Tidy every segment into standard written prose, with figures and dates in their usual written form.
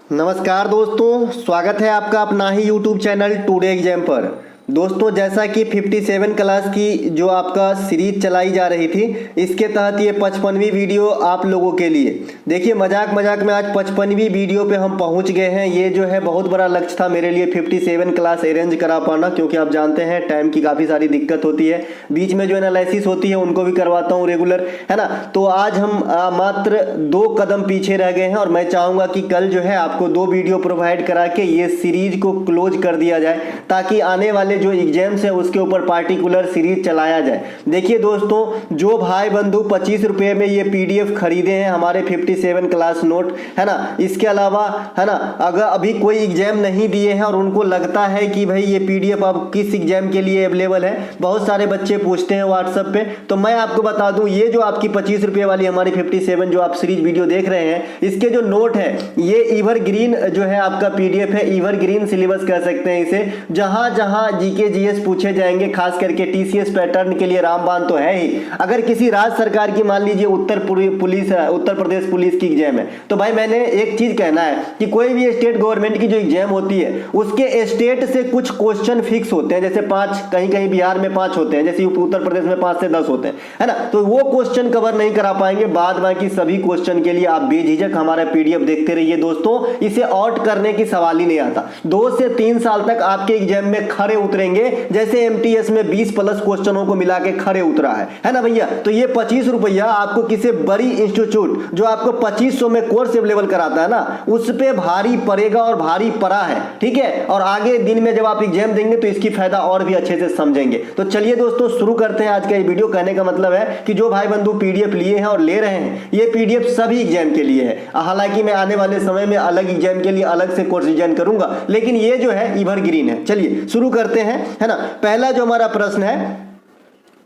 नमस्कार दोस्तों, स्वागत है आपका अपना ही यूट्यूब चैनल टुडे एग्जाम पर। दोस्तों, जैसा कि 57 क्लास की जो आपका सीरीज चलाई जा रही थी, इसके तहत ये 55वीं वीडियो आप लोगों के लिए। देखिए, मजाक मजाक में आज 55वीं वीडियो पे हम पहुंच गए हैं। ये जो है बहुत बड़ा लक्ष्य था मेरे लिए 57 क्लास अरेंज करा पाना, क्योंकि आप जानते हैं टाइम की काफ़ी सारी दिक्कत होती है। बीच में जो एनालिसिस होती है उनको भी करवाता हूँ रेगुलर, है ना। तो आज हम मात्र 2 कदम पीछे रह गए हैं और मैं चाहूँगा कि कल जो है आपको 2 वीडियो प्रोवाइड करा के ये सीरीज को क्लोज कर दिया जाए, ताकि आने वाले जो एग्जाम्स है उसके ऊपर पार्टिकुलर सीरीज चलाया जाए। देखिए दोस्तों, जो भाई बंधु 25 रुपये में ये पीडीएफ खरीदे हैं हमारे 57 क्लास नोट, है ना, इसके अलावा, है ना, अगर अभी कोई एग्जाम नहीं दिए हैं और उनको लगता है कि भाई ये पीडीएफ अब किस एग्जाम के लिए अवेलेबल है, बहुत सारे बच्चे पूछते हैं व्हाट्सएप पे, तो मैं आपको बता दूं, ये जो आपकी 25 रुपये वाली हमारी 57 जो आप सीरीज वीडियो देख रहे हैं, इसके जो नोट है ये एवरग्रीन जो है आपका पीडीएफ है। एवरग्रीन सिलेबस कह सकते हैं इसे, जहां जहां जीके जीएस पूछे जाएंगे, खास करके टीसीएस पैटर्न के लिए रामबाण तो है ही। अगर किसी राज्य सरकार की, मान लीजिए उत्तर प्रदेश पुलिस की एग्जाम है, तो भाई मैंने एक चीज कहना है कि कोई भी स्टेट गवर्नमेंट की जो एग्जाम होती है उसके स्टेट से कुछ क्वेश्चन फिक्स होते हैं। जैसे 5, कहीं कहीं बिहार में 5 होते हैं, जैसे उत्तर प्रदेश में 5 से 10 होते हैं, है ना। तो वो क्वेश्चन कवर नहीं करा पाएंगे। बाद बाकी सभी क्वेश्चन के लिए आप बेझिझक हमारा पीडीएफ देखते रहिए दोस्तों। इसे आउट करने की सवाल ही नहीं आता। 2 से 3 साल तक आपके एग्जाम में खरे उतरेंगे, जैसे एमटीएस में 20+ क्वेश्चनों को मिला के खरे उतरा है ना भैया। तो ये 25 रुपया आपको किसी बड़ी इंस्टीट्यूट जो आपको 2500 में कोर्स अवेलेबल कराता है ना, उस पे भारी पड़ेगा और भारी पड़ा है, ठीक है। और आगे दिन में जब आप एग्जाम देंगे तो इसकी फायदा और भी अच्छे से समझेंगे। तो चलिए दोस्तों, शुरू करते हैं आज का ये वीडियो। कहने का मतलब है कि जो भाई बंधु पीडीएफ लिए हैं और ले रहे हैं, ये पीडीएफ सभी एग्जाम के लिए है। हालांकि मैं आने वाले समय में अलग एग्जाम के लिए अलग से कोर्स डिजाइन करूंगा, लेकिन ये जो है एवरग्रीन है। चलिए शुरू करते हैं, है ना। पहला जो हमारा प्रश्न है,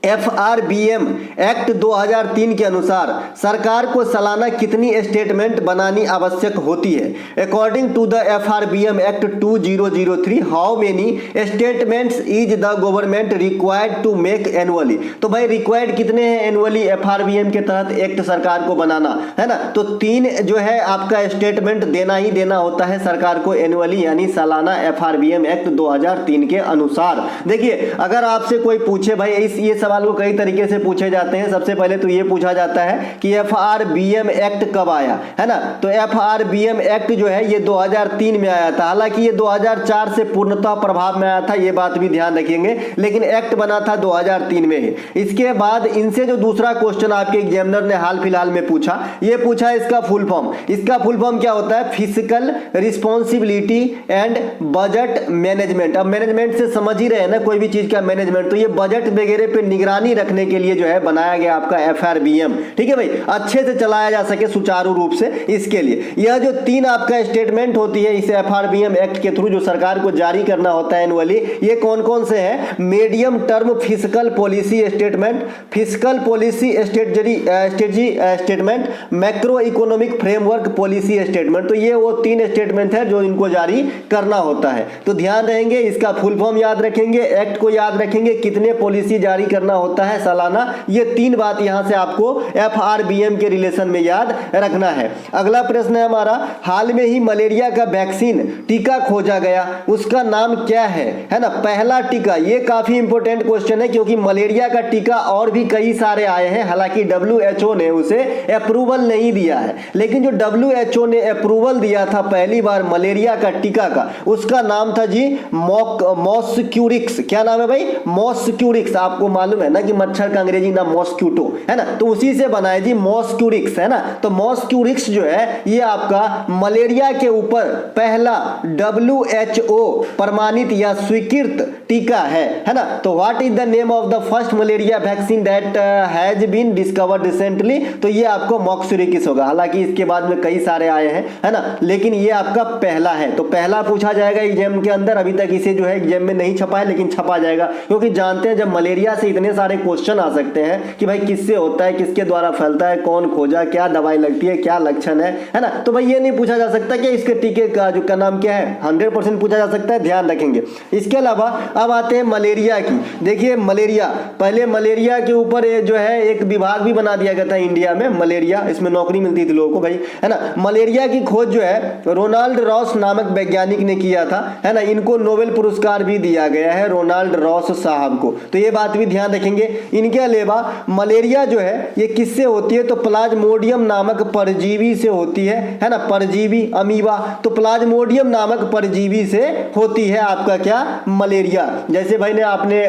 FRBM एक्ट 2003 के अनुसार सरकार को सालाना कितनी स्टेटमेंट बनानी आवश्यक होती है। According to the FRBM act 2003, how many statements is the government required to make annually. तो भाई रिक्वायर्ड कितने हैं एनुअली FRBM के तहत एक्ट सरकार को बनाना, है ना। तो 3 जो है आपका स्टेटमेंट देना ही देना होता है सरकार को एनुअली, यानी सालाना FRBM एक्ट 2003 के अनुसार। देखिए, अगर आपसे कोई पूछे भाई ये सवाल को कई तरीके से पूछे जाते हैं। सबसे पहले तो ये पूछा जाता है कि FRBM एक्ट कब आया, है ना। तो FRBM एक्ट जो है ये 2003 में आया था। हालांकि ये 2004 से पूर्णतः प्रभाव में आया था, ये बात भी ध्यान रखेंगे, लेकिन एक्ट बना था 2003 में ही। इसके बाद इनसे जो दूसरा क्वेश्चन आपके एग्जामिनर ने हाल फिलहाल में पूछा, ये पूछा इसका फुल फॉर्म। इसका फुल फॉर्म क्या होता है? Physical responsibility and budget management. अब मैनेजमेंट से समझ ही रहे हैं ना, कोई भी चीज का मैनेजमेंट, तो ये बजट वगैरह पे निगरानी रखने के लिए जो है बनाया गया आपका FRBM, ठीक है भाई, अच्छे से चलाया जा सके सुचारू रूप से, इसके लिए यह जो 3 आपका स्टेटमेंट होती है इस FRBM एक्ट के थ्रू जो सरकार को जारी करना होता है एनुअली, ये कौन कौन से हैं? Medium term physical policy statement, physical policy strategy statement, macro economic framework policy statement. तो ये वो 3 स्टेटमेंट है जो इनको जारी करना होता है। तो ध्यान रहेंगे, इसका फुल फॉर्म याद रखेंगे, एक्ट को याद रखेंगे, कितने पॉलिसी जारी करना होता है सालाना, ये 3 बात यहां से आपको FRBM के रिलेशन में याद रखना है। अगला प्रश्न है हमारा, हाल में ही मलेरिया का वैक्सीन टीका खोजा गया, उसका नाम क्या है ना। पहला टीका, ये काफी इंपॉर्टेंट क्वेश्चन है, क्योंकि मलेरिया का टीका और भी कई सारे आए हैं। हालांकि WHO ने उसे अप्रूवल नहीं दिया है, लेकिन जो WHO ने अप्रूवल दिया था पहली बार मलेरिया का टीका का, उसका नाम था जी मॉस्क्यूरिक्स। क्या नाम है भाई? मॉस्क्यूरिक्स। आपको मालूम है ना कि मच्छर का अंग्रेजी नाम मॉस्क्यूटो है ना, तो उसी से बना है जी मॉस्क्यूरिक्स, है ना। तो मॉस्क्यूरिक्स जो है ये आपका मलेरिया के ऊपर पहला WHO प्रमाणित या स्वीकृत टीका है ना। तो what is the name of the first malaria vaccine that has been discovered recently? तो ये आपको मॉस्क्यूरिक्स होगा। हालांकि इसके बाद में कई सारे आए हैं, है ना, लेकिन ये आपका पहला है। तो पहला पूछा जाएगा एग्जाम के अंदर। अभी तक इसे जो है एग्जाम में नहीं छपा है, लेकिन छपा जाएगा, क्योंकि जानते हैं जब मलेरिया से इतने इतने सारे क्वेश्चन आ सकते हैं कि भाई किससे होता है, किसके द्वारा फैलता है, कौन खोजा, क्या दवाई लगती है, क्या लक्षण है ना। तो भाई ये नहीं पूछा जा सकता कि इसके टीके का जो का नाम क्या है, 100% पूछा जा सकता है, ध्यान रखेंगे। इसके अलावा अब आते हैं मलेरिया की। देखिए मलेरिया, पहले मलेरिया के ऊपर जो है एक विभाग भी बना दिया गया था इंडिया में, मलेरिया, इसमें नौकरी मिलती थी लोगों को भाई, है ना। मलेरिया की खोज जो है रोनाल्ड रॉस नामक वैज्ञानिक ने किया था, है ना। इनको नोबेल पुरस्कार भी दिया गया है रोनाल्ड रॉस साहब को, तो ये बात भी ध्यान रखेंगे। इनके अलावा मलेरिया जो है ये किससे होती है, तो प्लाज्मोडियम नामक परजीवी से होती है ना, परजीवी अमीबा, तो प्लाज्मोडियम नामक परजीवी से होती है आपका क्या, मलेरिया। जैसे भाई ने आपने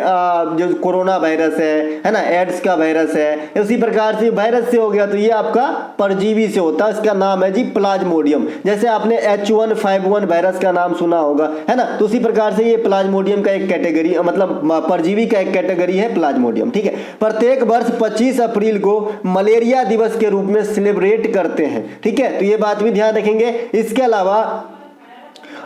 जो कोरोना वायरस है ना, एड्स का वायरस है, उसी प्रकार से वायरस से हो गया, तो ये आपका परजीवी से होता है, इसका नाम है जी प्लाज्मोडियम। जैसे आपने H1N1 वायरस का नाम सुना होगा, है ना, तो उसी प्रकार से ये प्लाज्मोडियम का एक कैटेगरी, मतलब परजीवी का एक कैटेगरी है प्लाज्मोडियम, ठीक है। प्रत्येक वर्ष 25 अप्रैल को मलेरिया दिवस के रूप में सेलिब्रेट करते हैं, ठीक है, तो ये बात भी ध्यान रखेंगे। इसके अलावा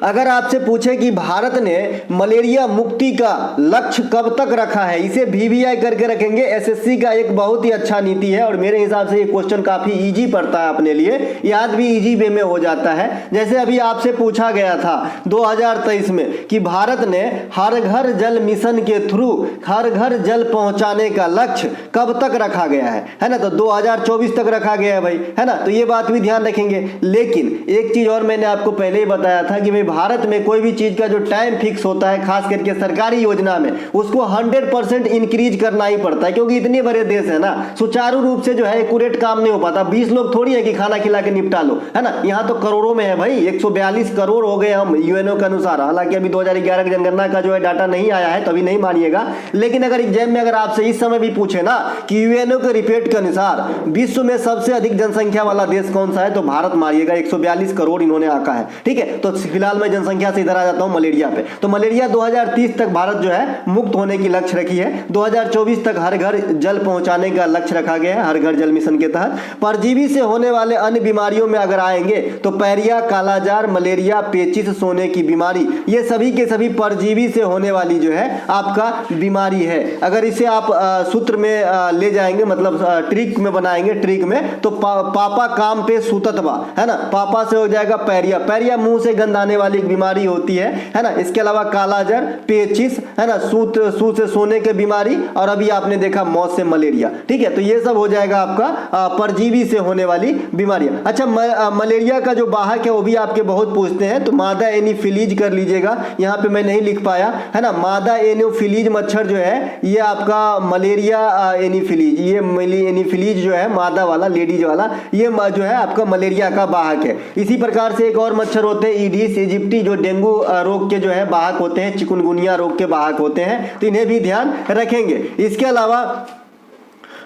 अगर आपसे पूछे कि भारत ने मलेरिया मुक्ति का लक्ष्य कब तक रखा है, इसे VVI करके रखेंगे, SSC का एक बहुत ही अच्छा नीति है और मेरे हिसाब से ये क्वेश्चन काफी इजी पड़ता है अपने लिए, याद भी इजी वे में हो जाता है। जैसे अभी आपसे पूछा गया था 2023 में कि भारत ने हर घर जल मिशन के थ्रू हर घर जल पहुंचाने का लक्ष्य कब तक रखा गया है ना, तो 2024 तक रखा गया है भाई, है ना, तो ये बात भी ध्यान रखेंगे। लेकिन एक चीज और मैंने आपको पहले ही बताया था कि भारत में कोई भी चीज का जो टाइम फिक्स होता है, खास करके सरकारी योजना में, उसको 100% इंक्रीज करना ही पड़ता है, क्योंकि इतने बड़े देश है ना, सुचारू रूप से जो है एक्यूरेट काम नहीं हो पाता। 20 लोग थोड़ी है कि खाना खिला के निपटा लो, है ना, यहाँ तो करोड़ों में है भाई, 142 करोड़ हो गए हम यूएनओ के अनुसार। हालांकि अभी 2011 की जनगणना का जो है डाटा नहीं आया है, तो अभी नहीं मानिएगा, लेकिन अगर एग्जाम में अगर आपसे इस समय भी पूछे ना कि यूएनओ के रिपोर्ट के अनुसार विश्व में सबसे अधिक जनसंख्या वाला देश कौन सा है, तो भारत मारिएगा, 142 करोड़ इन्होंने आका है, ठीक है। तो फिलहाल मैं जनसंख्या से इधर आ जाता हूं मलेरिया पे। तो मलेरिया 2030 तक भारत जो है मुक्त होने की लक्ष्य रखी है, 2024 तक हर घर जल पहुंचाने का लक्ष्य रखा गया है, हर घर जल मिशन के तहत। परजीवी से होने वाले अन्य बीमारियों में अगर आएंगे तो पैरिया, कालाजार, मलेरिया, पेचिस, सोने की बीमारी, ये सभी के सभी परजीवी से होने वाली जो है आपका बीमारी है। अगर इसे आप सूत्र में ले जाएंगे, मतलब ट्रिक में बनाएंगे, ट्रिक में, तो पापा काम पे सुततवा, है ना, पापा से हो जाएगा पैरिया, पैरिया मुंह से गंध आने वाली बीमारी होती है ना। इसके अलावा कालाजार, पेचिस, है ना, सूत से सोने की बीमारी, और अभी आपने देखा मौत से मलेरिया, ठीक है। तो ये सब हो जाएगा आपका परजीवी से होने वाली बीमारियां। अच्छा, मलेरिया का जो वाहक है वो भी आपके बहुत पूछते हैं, तो मादा एनीफिलीज कर लीजिएगा, यहाँ पे मैं नहीं लिख पाया, है ना। मादा एनीफिलीज मच्छर जो है ये आपका मलेरिया एनीफिलीज, ये एनीफिलीज जो है मादा वाला, लेडीज वाला, ये जो है आपका मलेरिया का वाहक है। इसी प्रकार से एक और मच्छर होते हैं ईडीस इजिप्टी, जो डेंगू रोग के जो है वाहक होते हैं, चिकुनगुनिया रोग के वाहक होते हैं, तो इन्हें भी ध्यान रखेंगे। इसके अलावा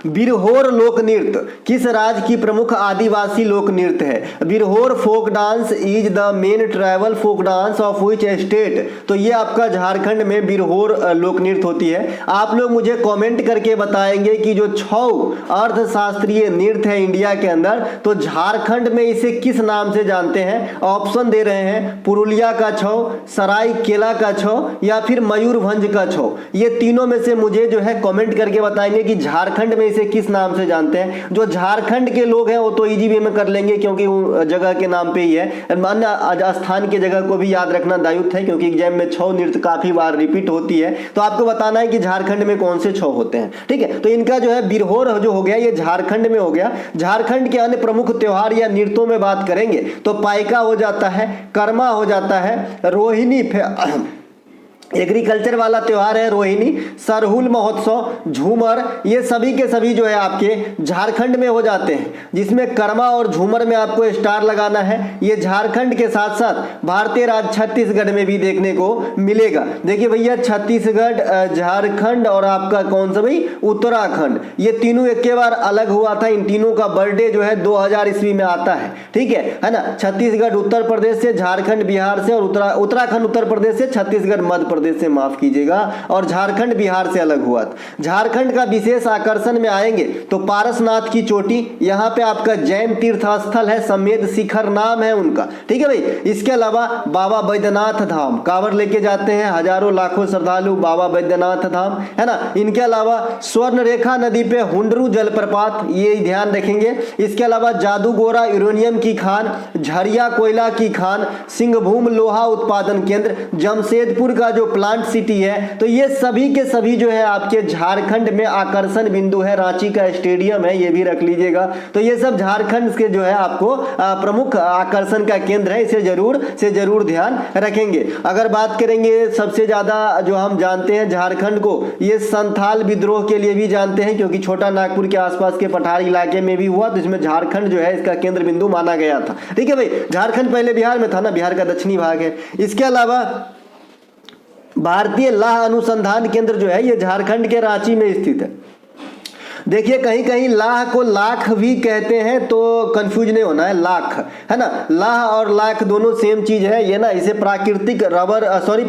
बिरहोर लोक नृत्य किस राज्य की प्रमुख आदिवासी लोक नृत्य है? Birhor folk dance is the main tribal folk dance of which state? तो ये आपका झारखंड में बिरहोर लोक नृत्य होती है। आप लोग मुझे कमेंट करके बताएंगे कि जो 6 अर्थशास्त्रीय नृत्य है इंडिया के अंदर, तो झारखंड में इसे किस नाम से जानते हैं? ऑप्शन दे रहे हैं, पुरुलिया का छौ, सरायकेला का छौ, या फिर मयूरभंज का छौ। ये तीनों में से मुझे जो है कमेंट करके बताएंगे कि झारखंड में इसे किस नाम से जानते हैं। जो झारखंड के लोग हैं वो तो इजी वे में कर लेंगे, क्योंकि वो जगह के नाम पे ही है। अन्य स्थान के जगह को भी याद रखना दायुक्त है, क्योंकि एग्जाम में 6 नृत्य काफी बार रिपीट होती है, तो आपको बताना है कि झारखंड में कौन से 6 होते हैं, ठीक है। तो इनका जो है बिरहोर जो हो गया ये झारखंड में हो गया। झारखंड के अन्य प्रमुख त्योहार या नृत्यों में बात करेंगे तो पाइका हो जाता है, कर्मा हो जाता है, रोहिणी एग्रीकल्चर वाला त्योहार है रोहिणी, सरहुल महोत्सव, झूमर, ये सभी के सभी जो है आपके झारखंड में हो जाते हैं, जिसमें कर्मा और झूमर में आपको स्टार लगाना है। ये झारखंड के साथ साथ भारतीय राज्य छत्तीसगढ़ में भी देखने को मिलेगा। देखिए भैया, छत्तीसगढ़, झारखंड और आपका कौन सा भाई, उत्तराखंड, ये तीनों एक के बार अलग हुआ था। इन तीनों का बर्थडे जो है 2000 ईस्वी में आता है, ठीक है ना। छत्तीसगढ़ उत्तर प्रदेश से, झारखंड बिहार से, और उत्तराखंड उत्तर प्रदेश से, छत्तीसगढ़ मध्य प्रदेश से, माफ कीजिएगा, और झारखंड बिहार से अलग हुआ था। झारखंड का विशेष आकर्षण में आएंगे तो पारसनाथ की चोटी, यहाँ पे आपका जैन तीर्थ स्थल है, समेत शिखर नाम है उनका, ठीक है भाई। इसके अलावा बाबा बैद्यनाथ धाम, कांवड़ लेके जाते हैं हजारों लाखों श्रद्धालु बाबा बैद्यनाथ धाम, है ना। इनके अलावा स्वर्ण रेखा नदी पे हुंडरू जलप्रपात, ये ध्यान रखेंगे। इसके अलावा जादूगोरा यूरेनियम की खान, झरिया कोयला की खान, सिंहभूम लोहा उत्पादन केंद्र, जमशेदपुर का जो प्लांट सिटी है, तो ये सभी के सभी जो है आपके झारखंड में आकर्षण बिंदु है। रांची का स्टेडियम है, ये भी रख लीजिएगा। तो ये सब झारखंड के जो है आपको प्रमुख आकर्षण का केंद्र है, इसे जरूर ध्यान रखेंगे। अगर बात करेंगे सबसे ज्यादा जो हम जानते हैं झारखंड को, ये संथाल विद्रोह के लिए भी जानते हैं, क्योंकि छोटा नागपुर के आसपास के पठारी इलाके में भी हुआ, तो इसमें झारखंड जो है इसका केंद्र बिंदु माना गया था, ठीक है भाई। झारखंड पहले बिहार में था ना, बिहार का दक्षिणी भाग है। इसके अलावा भारतीय लाह अनुसंधान केंद्र जो है ये झारखंड के रांची में स्थित है। देखिए कहीं कहीं लाह को लाख भी कहते हैं, तो कंफ्यूज नहीं होना है, लाख है ना, लाह और लाख दोनों सेम चीज है ये ना। इसे प्राकृतिक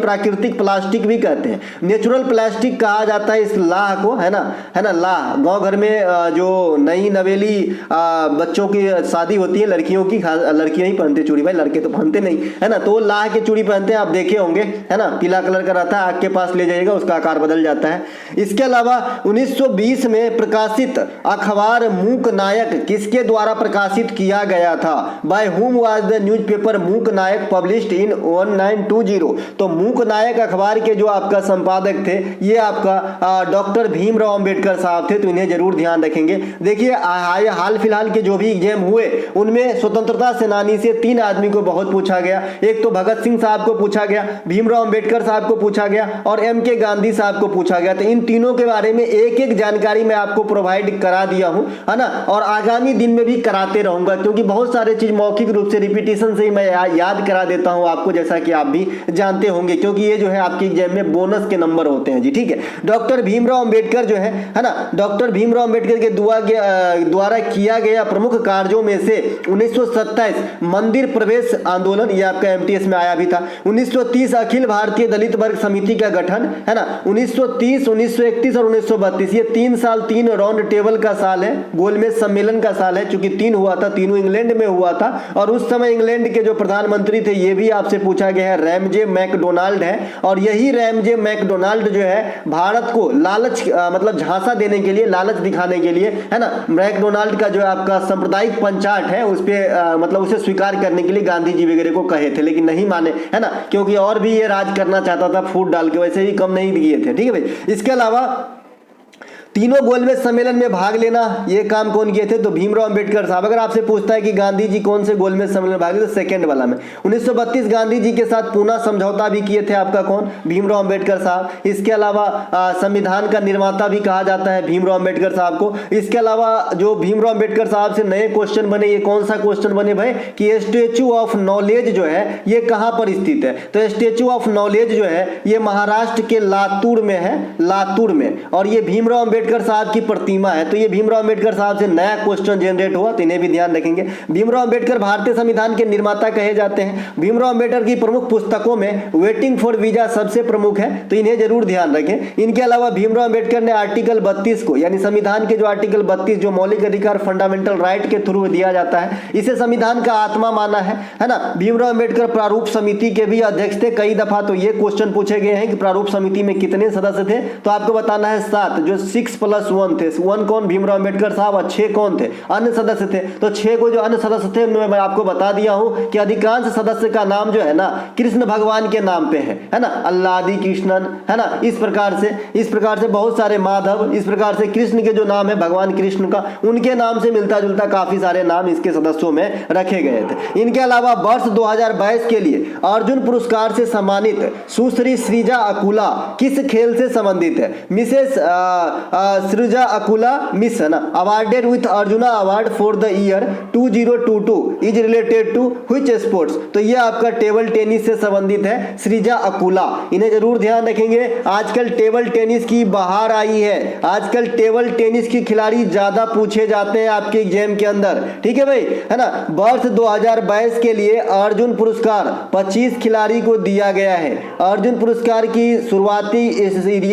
प्राकृतिक प्लास्टिक भी कहते हैं, नेचुरल प्लास्टिक कहा जाता है इस लाह को, है ना। लाह गांव घर में जो नई नवेली बच्चों की शादी होती है, लड़कियों की, लड़कियां ही पहनते चूड़ी भाई, लड़के तो पहनते नहीं, है ना। तो लाह के चूड़ी पहनते हैं, आप देखे होंगे, है ना। पीला कलर का रहता है, आग के पास ले जाइएगा उसका आकार बदल जाता है। इसके अलावा 1920 में प्रकाशित अखबार मूक नायक किसके द्वारा प्रकाशित किया गया था? By whom was the newspaper मूक नायक पब्लिश्ड इन 1920? तो मूक नायक अखबार के जो आपका संपादक थे ये आपका डॉक्टर भीमराव अंबेडकर साहब थे, तो इन्हें जरूर ध्यान रखेंगे। देखिए हाल फिलहाल के जो भी एग्जाम हुए उनमें स्वतंत्रता सेनानी से 3 आदमी को बहुत पूछा गया। एक तो भगत सिंह साहब को पूछा गया, भीमराव अंबेडकर साहब को पूछा गया और MK गांधी साहब को पूछा गया। तो इन तीनों के बारे में एक एक जानकारी मैं आपको प्रोवाइड करा दिया हूं, है ना, और आगामी दिन में भी कराते रहूंगा, क्योंकि बहुत सारे चीज मौखिक रूप से रिपीटेशन से ही मैं याद करा देता हूं आपको, जैसा कि आप भी जानते होंगे, क्योंकि ये जो है आपके एग्जाम में बोनस के नंबर होते हैं जी, ठीक है। डॉक्टर भीमराव अंबेडकर जो है ना, डॉक्टर भीमराव अंबेडकर के द्वारा किया गया प्रमुख कार्यों में से 1927 मंदिर प्रवेश आंदोलन, ये आपका MTS में आया भी था। 1930 अखिल भारतीय दलित वर्ग समिति का गठन, है ना। 1930, 1931 और 1932 ये 3 साल 3 राउंड टेबल का साल है, गोलमेज सम्मेलन का साल है, क्योंकि 3 हुआ था, तीनों इंग्लैंड में हुआ था। और उस समय इंग्लैंड के जो प्रधानमंत्री थे ये भी आपसे पूछा गया है, रैमजे मैकडोनाल्ड है। और यही रैमजे मैकडोनाल्ड जो है भारत को लालच मतलब झांसा देने के लिए, लालच दिखाने के लिए, है ना, मैकडोनाल्ड का जो आपका सांप्रदायिक पंचाट है उस पे मतलब उसे स्वीकार करने के लिए गांधी जी वगैरह को कहे थे, लेकिन नहीं माने, है ना, क्योंकि और भी ये राज करना चाहता था फूट डाल के, वैसे ही कम नहीं किए थे, ठीक है भाई। इसके अलावा तीनों गोलमेज सम्मेलन में भाग लेना, ये काम कौन किए थे? तो भीमराव अंबेडकर साहब। अगर आपसे पूछता है कि गांधी जी कौन से गोलमेज सम्मेलन में भाग लिए, तो सेकंड वाला में। 1932 गांधी जी के साथ पूना समझौता भी किए थे आपका कौन? भीमराव अंबेडकर साहब। इसके अलावा संविधान का निर्माता भी कहा जाता है भीमराव अंबेडकर साहब को। इसके अलावा जो भीमराव अंबेडकर साहब से नए क्वेश्चन बने, ये कौन सा क्वेश्चन बने भाई कि स्टेच्यू ऑफ नॉलेज जो है ये कहां पर स्थित है? तो स्टेच्यू ऑफ नॉलेज जो है ये महाराष्ट्र के लातूर में है, लातूर में, और ये भीमराव अंबेडकर साहब की प्रतिमा है। तो ये भीमराव अंबेडकर साहब से नया क्वेश्चन जनरेट हुआ, तो इन्हें भी ध्यान रखेंगे। भीमराव अंबेडकर भारतीय संविधान के निर्माता कहे जाते हैं। भीमराव अंबेडकर की प्रमुख पुस्तकों में वेटिंग फॉर वीजा सबसे प्रमुख है, तो इन्हें जरूर ध्यान रखें। इनके अलावा भीमराव अंबेडकर ने आर्टिकल 32 को, यानी संविधान के जो आर्टिकल 32 जो मौलिक अधिकार फंडामेंटल राइट के थ्रू दिया जाता है, इसे संविधान का आत्मा माना है ना। भीमराव अंबेडकर प्रारूप समिति के भी अध्यक्ष थे कई दफा, तो ये क्वेश्चन पूछे गए हैं कि प्रारूप समिति में कितने सदस्य थे, तो आपको बताना है 7, जो 6+1 थे। 1 कौन? भीमराव अंबेडकर साहब, और 6 कौन थे? अन्य सदस्य थे। तो 6 को जो अन्य सदस्य थे उनमें मैं आपको बता दिया हूं कि अधिकांश सदस्य का नाम जो है ना कृष्ण भगवान के नाम पे है ना, अल्लादी कृष्णन, है ना। इस प्रकार से बहुत सारे माधव, इस प्रकार से कृष्ण के जो नाम है भगवान कृष्ण का, उनके नाम से मिलता जुलता काफी सारे नाम इसके सदस्यों में रखे गए थे। इनके अलावा वर्ष 2022 के लिए अर्जुन पुरस्कार से सम्मानित सुश्री श्रीजा अकुला किस खेल से संबंधित है? मिसेस सृजा अकुला मिस है ना, awarded with Arjuna award for the year 2022 is related to which sports. तो ये आपका टेबल टेनिस से संबंधित है, सृजा अकुला, इन्हें जरूर ध्यान रखेंगे। आजकल टेबल टेनिस की बहार आई है, आजकल टेबल टेनिस के खिलाड़ी ज्यादा पूछे जाते हैं आपके एग्जाम के अंदर, ठीक है भाई, है ना। वर्ष 2022 के लिए अर्जुन पुरस्कार 25 खिलाड़ी को दिया गया है। अर्जुन पुरस्कार की शुरुआती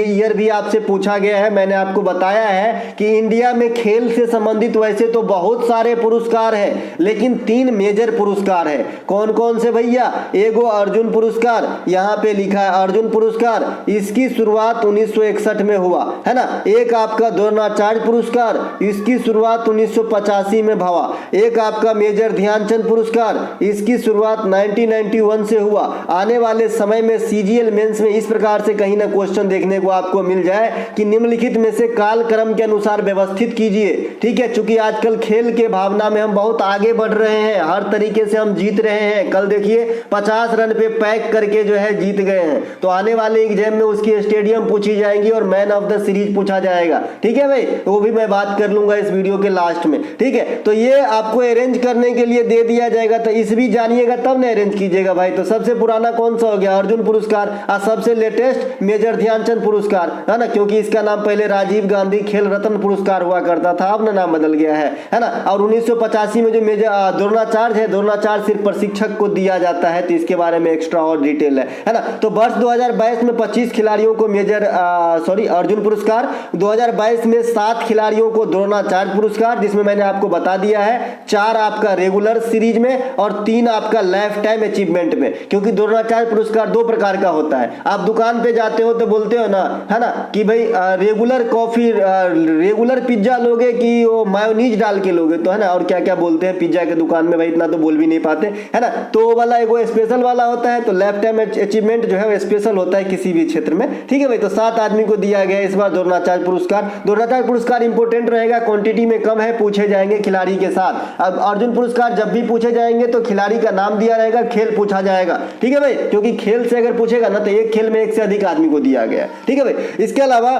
ईयर भी आपसे पूछा गया है। मैंने आपको बताया है कि इंडिया में खेल से संबंधित वैसे तो बहुत सारे पुरस्कार हैं, लेकिन 3 मेजर पुरस्कार है। कौन कौन से भैया? एगो अर्जुन पुरस्कार, यहाँ पे लिखा है अर्जुन पुरस्कार, इसकी शुरुआत 1961 में हुआ, है ना। एक आपका द्रोणाचार्य पुरस्कार, इसकी शुरुआत 1985 में भवा। एक आपका मेजर ध्यानचंद पुरस्कार, इसकी शुरुआत 1991 से हुआ। आने वाले समय में सीजीएल मेंस में इस प्रकार से कहीं ना क्वेश्चन देखने को आपको मिल जाए कि निम्नलिखित में से काल क्रम के अनुसार व्यवस्थित कीजिए, ठीक है। चूंकि आजकल खेल के भावना में हम बहुत आगे बढ़ रहे हैं, हर तरीके से हम जीत रहे हैं। कल देखिए 50 रन पे पैक करके जो है जीत गए हैं। तो आने वाले एग्जाम में उसकी स्टेडियम पूछी जाएंगी और मैन ऑफ द सीरीज पूछा जाएगा, ठीक है भाई। वो भी मैं बात कर लूंगा इस वीडियो के लास्ट में, ठीक है। तो ये आपको अरेंज करने के लिए दे दिया जाएगा, तो इस भी जानिएगा तब ना अरेंज कीजिएगा भाई। तो सबसे पुराना कौन सा हो गया? अर्जुन पुरस्कार। और सबसे लेटेस्ट मेजर ध्यानचंद पुरस्कार, है ना, क्योंकि इसका नाम पहले राजीव गांधी खेल रत्न पुरस्कार हुआ करता था, अब ना नाम बदल गया है ना। और 1985 में जो मेजर द्रोणाचार्य है, द्रोणाचार्य सिर्फ प्रशिक्षक को दिया जाता है, तो इसके बारे में एक्स्ट्रा और डिटेल है ना। तो वर्ष 2022 में 25 खिलाड़ियों को मेजर अर्जुन पुरस्कार, 2022 में 7 खिलाड़ियों को द्रोणाचार्य पुरस्कार, जिसमें मैंने आपको बता दिया है 4 आपका रेगुलर सीरीज में और 3 आपका लाइफ टाइम अचीवमेंट में। क्योंकि द्रोणाचार्य पुरस्कार 2 प्रकार का होता है। आप दुकान पे जाते हो तो बोलते हो ना, है ना, कि भाई रेगुलर कॉफी, रेगुलर पिज्जा लोगे कि वो मायोनीज डाल के लोगे, तो है ना, और क्या क्या बोलते हैं पिज्जा के दुकान में, भाई इतना तो बोल भी नहीं पाते, है ना। तो वो वाला एक स्पेशल वाला होता है। तो लाइफ टाइम अचीवमेंट जो है वो स्पेशल होता है किसी भी क्षेत्र में, ठीक है भाई। तो 7 आदमी को दिया गया इस बार द्रोणाचार्य पुरस्कार। द्रोणाचार्य पुरस्कार इंपोर्टेंट रहेगा, क्वांटिटी में कम है, पूछे जाएंगे खिलाड़ी के साथ। अब अर्जुन पुरस्कार जब भी पूछे जाएंगे तो खिलाड़ी का नाम दिया रहेगा, खेल पूछा जाएगा, ठीक है भाई। क्योंकि खेल से अगर पूछेगा ना तो एक खेल में 1 से अधिक आदमी को दिया गया, ठीक है भाई। इसके अलावा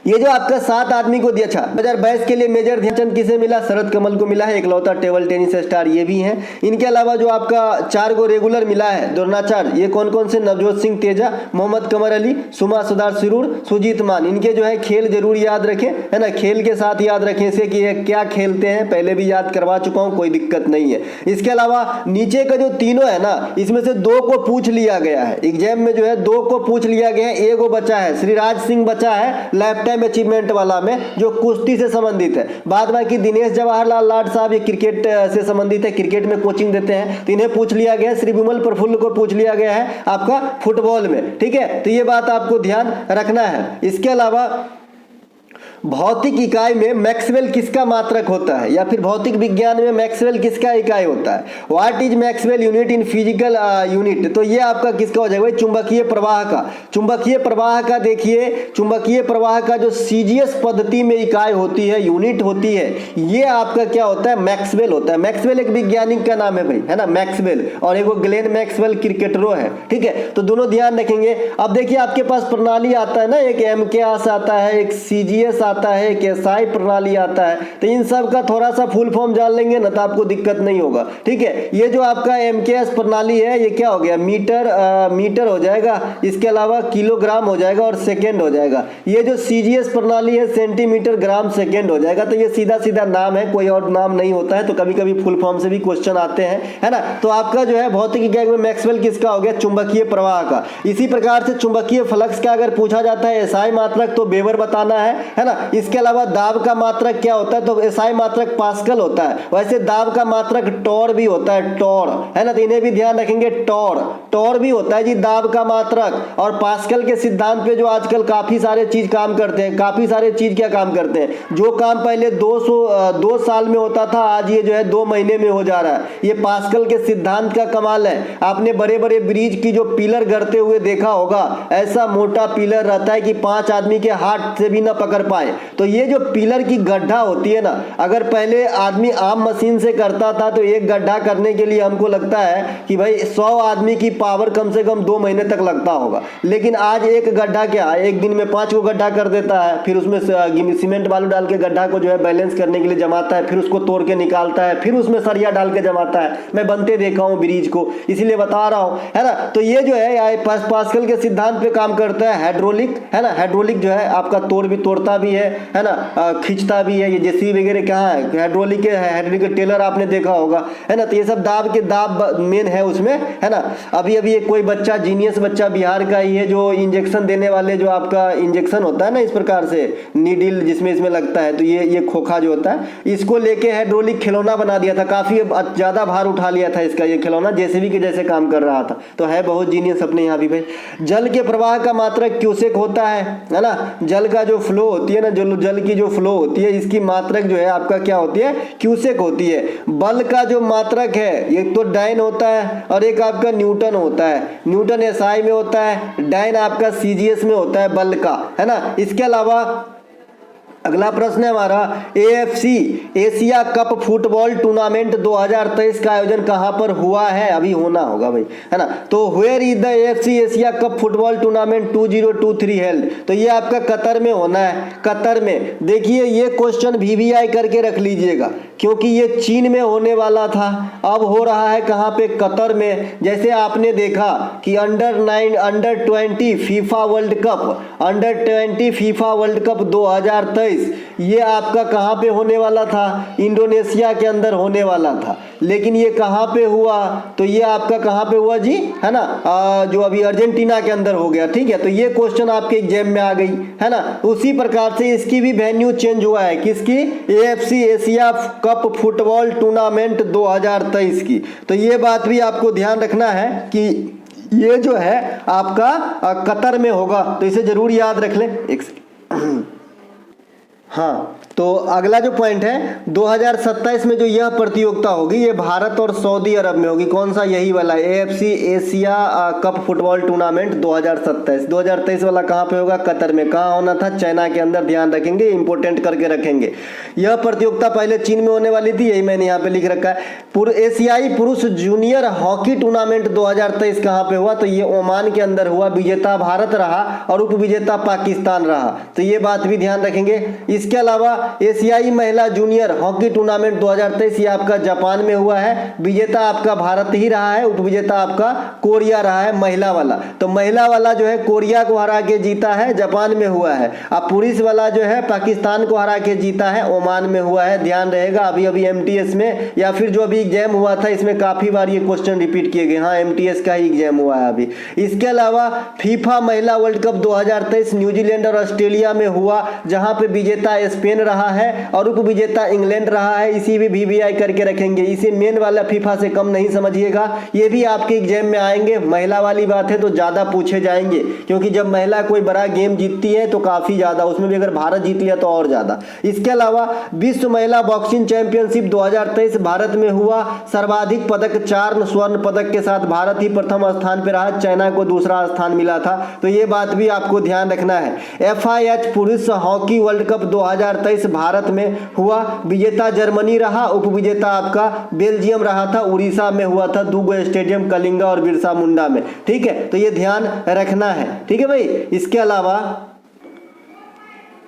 ये जो आपका 7 आदमी को दिया, 2022 के लिए मेजर ध्यानचंद किसे मिला? शरद कमल को मिला है, इकलौता टेबल टेनिस स्टार ये भी हैं। इनके अलावा जो आपका 4 को रेगुलर मिला है द्रोणाचार्य, ये कौन कौन से? नवजोत सिंह तेजा, मोहम्मद कमर अली, सुमा सुदार सिरूर, सुजीत मान। इनके जो है खेल जरूर याद रखें, है ना, खेल के साथ याद रखें इसे कि ये क्या खेलते हैं, पहले भी याद करवा चुका हूं, कोई दिक्कत नहीं है। इसके अलावा नीचे का जो तीनों है ना, इसमें से 2 को पूछ लिया गया है एग्जाम में, जो है 2 को पूछ लिया गया है, एगो बचा है श्रीराज सिंह बचा है लाइफ टाइम अचीवमेंट वाला में, जो कुश्ती से संबंधित है। बाद बाकी दिनेश जवाहरलाल लाड साहब ये क्रिकेट से संबंधित है, क्रिकेट में कोचिंग देते हैं, तो इन्हें पूछ लिया गया है। श्री विमल प्रफुल्ल को पूछ लिया गया है आपका फुटबॉल में, ठीक है। तो ये बात आपको ध्यान रखना है। इसके अलावा भौतिक इकाई में मैक्सवेल किसका मात्रक होता है, या फिर भौतिक विज्ञान में मैक्सवेल किसका इकाई होता है? What is Maxwell unit in physical unit? तो ये आपका किसका हो जाएगा? चुंबकीय प्रवाह का। चुंबकीय प्रवाह का देखिए, चुंबकीय प्रवाह का जो सीजीएस पद्धति में इकाई होती है, यूनिट होती है, ये आपका क्या होता है? मैक्सवेल होता है। मैक्सवेल एक वैज्ञानिक का नाम है भाई, है ना, मैक्सवेल, और एक ग्लेन मैक्सवेल क्रिकेटरों है, ठीक है। तो दोनों ध्यान रखेंगे। अब देखिए आपके पास प्रणाली आता है ना, एक एमकेएस आता है, एक सीजीएस आता है, एक एसआई प्रणाली आता है। तो इन सब का थोड़ा सा फुल फॉर्म जान लेंगे ना तो आपको दिक्कत नहीं होगा, ठीक है। ये जो आपका एमकेएस प्रणाली है, ये क्या हो गया? मीटर हो जाएगा, इसके अलावा किलोग्राम हो जाएगा और सेकेंड हो जाएगा। ये जो सीजीएस प्रणाली है सेंटीमीटर ग्राम सेकेंड हो जाएगा। तो ये सीधा सीधा नाम है, कोई और नाम नहीं होता है। तो कभी कभी फुल फॉर्म से भी क्वेश्चन आते हैं, है ना। तो आपका जो है भौतिक इकाई में मैक्सवेल किसका हो गया? चुंबकीय प्रवाह का। इसी प्रकार से चुंबकीय फ्लक्स का अगर पूछा जाता है एसआई मात्रक तो वेबर बताना है ना। इसके अलावा दाब का मात्रक क्या होता है? तो एसआई मात्रक पास्कल होता है। वैसे दाब का मात्रक टॉर भी होता है, टॉर, है ना। तो इन्हें भी ध्यान रखेंगे, टॉर भी होता है जी दाब का मात्रक। और पास्कल के सिद्धांत पे जो आजकल काफी सारे चीज काम करते हैं, काफी सारे चीज क्या काम करते हैं, जो काम पहले 2 साल में होता था, आज ये जो है 2 महीने में हो जा रहा है। ये पास्कल के सिद्धांत का कमाल है। आपने बड़े बड़े ब्रिज की जो पिलर गड़ते हुए देखा होगा, ऐसा मोटा पिलर रहता है कि 5 आदमी के हाथ से भी ना पकड़ पाए, आए। तो ये जो पिलर की गड्ढा होती है ना, अगर पहले आदमी आम मशीन से करता था तो एक गड्ढा करने के लिए हमको लगता है कि भाई 100 आदमी की पावर कम से कम 2 महीने तक लगता होगा, लेकिन आज एक गड्ढा क्या एक दिन में 5 को गड्ढा कर देता है, फिर उसमें सीमेंट बालू डाल के गड्ढा को जो है बैलेंस करने के लिए जमाता है, फिर उसको तोड़ के निकालता है, फिर उसमें सरिया डाल के जमाता है। मैं बनते देखा हूँ ब्रिज को, इसीलिए बता रहा हूँ, है ना। तो ये जो है पास्कल के सिद्धांत पे काम करता है। हाइड्रोलिक, है ना, हाइड्रोलिक जो है आपका तोड़ता भी है ना, खींचता भी है। ये जेसीबी वगैरह कहाँ है, हाइड्रोलिक के हाइड्रोलिक टेलर आपने देखा होगा, है ना। तो ये सब दाब मेन है उसमें, है ना। अभी एक कोई बच्चा, जीनियस बच्चा बिहार का ही है, जो इंजेक्शन देने वाले, जो आपका इंजेक्शन होता है ना इस प्रकार से नीडल जिसमें इसमें लगता है, तो ये खोखा जो होता है, इसको लेके हाइड्रोलिक खिलौना बना दिया था। काफी ज्यादा भार उठा लिया था इसका ये खिलौना, जेसीबी के जैसे काम कर रहा था। तो है बहुत जीनियस अपने यहाँ भी भाई। जल के प्रवाह का मात्रक क्यूसेक होता है ना। जल का जो फ्लो होती है ना, जो जल की जो फ्लो होती है, इसकी मात्रक जो है आपका क्या होती है, क्यूसेक होती है। बल का जो मात्रक है एक तो डाइन होता है और एक आपका न्यूटन होता है। न्यूटन एसआई में होता है, डाइन आपका सीजीएस में होता है बल का, है ना। इसके अलावा अगला प्रश्न है हमारा, AFC Asia cup football tournament 2023 का आयोजन कहां पर हुआ है, अभी होना होगा भाई, है ना। तो where is the AFC Asia cup football tournament 2023 held, तो ये आपका कतर में होना है। कतर में देखिए, ये क्वेश्चन वीवीआई करके रख लीजिएगा, क्योंकि ये चीन में होने वाला था, अब हो रहा है कहां पे, कतर में। जैसे आपने देखा कि under 20 FIFA world cup, under 20 FIFA world cup 2023 ये आपका कहां पे होने वाला था, इंडोनेशिया के अंदर होने वाला था। लेकिन ये कहां पे हुआ, तो ये आपका कहां पे हुआ जी, है ना, जो अभी अर्जेंटीना के अंदर हो गया। ठीक है, तो ये क्वेश्चन आपके एग्जाम में आ गई, है ना। उसी प्रकार से इसकी भी वेन्यू चेंज हुआ है, किसकी, AFC Asia cup football tournament 2023 की। तो ये बात भी आपको ध्यान रखना है कि ये जो है आपका कतर में होगा, तो इसे जरूर याद रख लें। एक सेकंड, हाँ, तो अगला जो पॉइंट है, 2027 में जो यह प्रतियोगिता होगी ये भारत और सऊदी अरब में होगी। कौन सा, यही वाला AFC Asia cup football tournament 2027। 2023 वाला कहाँ पे होगा, कतर में। कहाँ होना था, चाइना के अंदर, ध्यान रखेंगे, इंपोर्टेंट करके रखेंगे। यह प्रतियोगिता पहले चीन में होने वाली थी, यही मैंने यहाँ पे लिख रखा है। एशियाई पुरुष जूनियर हॉकी टूर्नामेंट 2023 कहाँ पे हुआ, तो ये ओमान के अंदर हुआ। विजेता भारत रहा और उप विजेता पाकिस्तान रहा, तो ये बात भी ध्यान रखेंगे। इसके अलावा एशियाई महिला जूनियर हॉकी टूर्नामेंट 2023 ये आपका जापान में हुआ है। विजेता आपका भारत ही रहा है, उप विजेता आपका कोरिया रहा है, महिला वाला। तो महिला वाला जो है कोरिया को हरा के जीता है, जापान में हुआ है। अब पुरुष वाला जो है पाकिस्तान को हरा के जीता है, ओमान में हुआ है। ध्यान रहेगा, अभी एमटीएस में या फिर जो अभी एग्जाम हुआ था इसमें काफी बार ये क्वेश्चन रिपीट किए गए। हाँ, एमटीएस का ही एग्जाम हुआ है अभी। इसके अलावा फीफा महिला वर्ल्ड कप 2023 न्यूजीलैंड और ऑस्ट्रेलिया में हुआ, जहां पे विजेता स्पेन रहा है और उप विजेता इंग्लैंड रहा है। इसी भी वीवीआई करके रखेंगे, इसे मेन वाला फीफा से कम नहीं समझिएगा, ये भी आपके एग्जाम में आएंगे। महिला वाली बात है तो ज्यादा पूछे जाएंगे, क्योंकि जब महिला कोई बड़ा गेम जीतती है तो काफी ज्यादा, उसमें भी अगर भारत जीत लिया तो और ज्यादा। इसके अलावा विश्व महिला बॉक्सिंग चैंपियनशिप 2023 भारत में हुआ। सर्वाधिक पदक 4 स्वर्ण पदक के साथ भारत ही प्रथम स्थान पर रहा, चाइना को दूसरा स्थान मिला था। तो ये बात भी आपको ध्यान रखना है। FIH पुरुष हॉकी वर्ल्ड कप 2023 भारत में हुआ। विजेता जर्मनी रहा, उप विजेता आपका बेल्जियम रहा था, उड़ीसा में हुआ था, दूगो स्टेडियम कलिंगा और बिरसा मुंडा में। ठीक है, तो ये ध्यान रखना है। ठीक है भाई।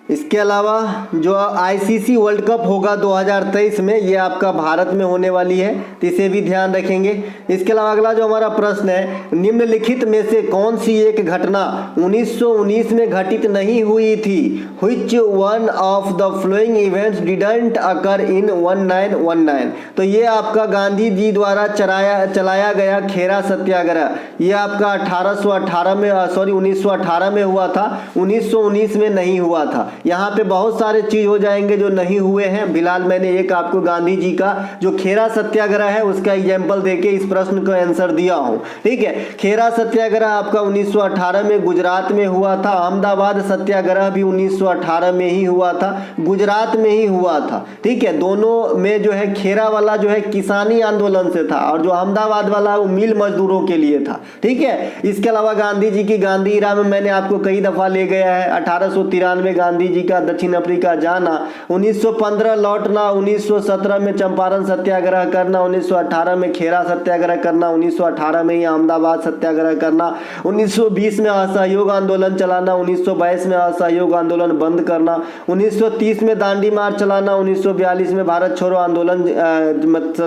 इसके अलावा जो आईसीसी वर्ल्ड कप होगा 2023 में, ये आपका भारत में होने वाली है, तो इसे भी ध्यान रखेंगे। इसके अलावा अगला जो हमारा प्रश्न है, निम्नलिखित में से कौन सी एक घटना 1919 में घटित नहीं हुई थी। Which one of the following events didn't occur in 1919। तो ये आपका गांधी जी द्वारा चलाया गया खेरा सत्याग्रह, ये आपका 1918 में हुआ था, 1919 में नहीं हुआ था। यहाँ पे बहुत सारे चीज हो जाएंगे जो नहीं हुए हैं। फिलहाल मैंने एक आपको गांधी जी का जो खेरा सत्याग्रह है उसका एग्जाम्पल देके इस प्रश्न का आंसर दिया हूँ। ठीक है, खेरा सत्याग्रह आपका 1918 में गुजरात में हुआ था। अहमदाबाद सत्याग्रह भी 1918 में ही हुआ था, गुजरात में ही हुआ था। ठीक है, दोनों में जो है खेरा वाला जो है किसानी आंदोलन से था और जो अहमदाबाद वाला वो मिल मजदूरों के लिए था। ठीक है, इसके अलावा गांधी जी की गांधी इरा में मैंने आपको कई दफा ले गया है। 1893 गांधी जी का दक्षिण अफ्रीका जाना, 1915 लौटना, 1917 में चंपारण सत्याग्रह करना, 1918 में खेरा सत्याग्रह करना, 1918 में ही अहमदाबाद सत्याग्रह करना, 1920 में असहयोग आंदोलन चलाना, 1922 में असहयोग आंदोलन बंद करना, 1930 में दांडी मार्च चलाना, 1942 में भारत छोड़ो आंदोलन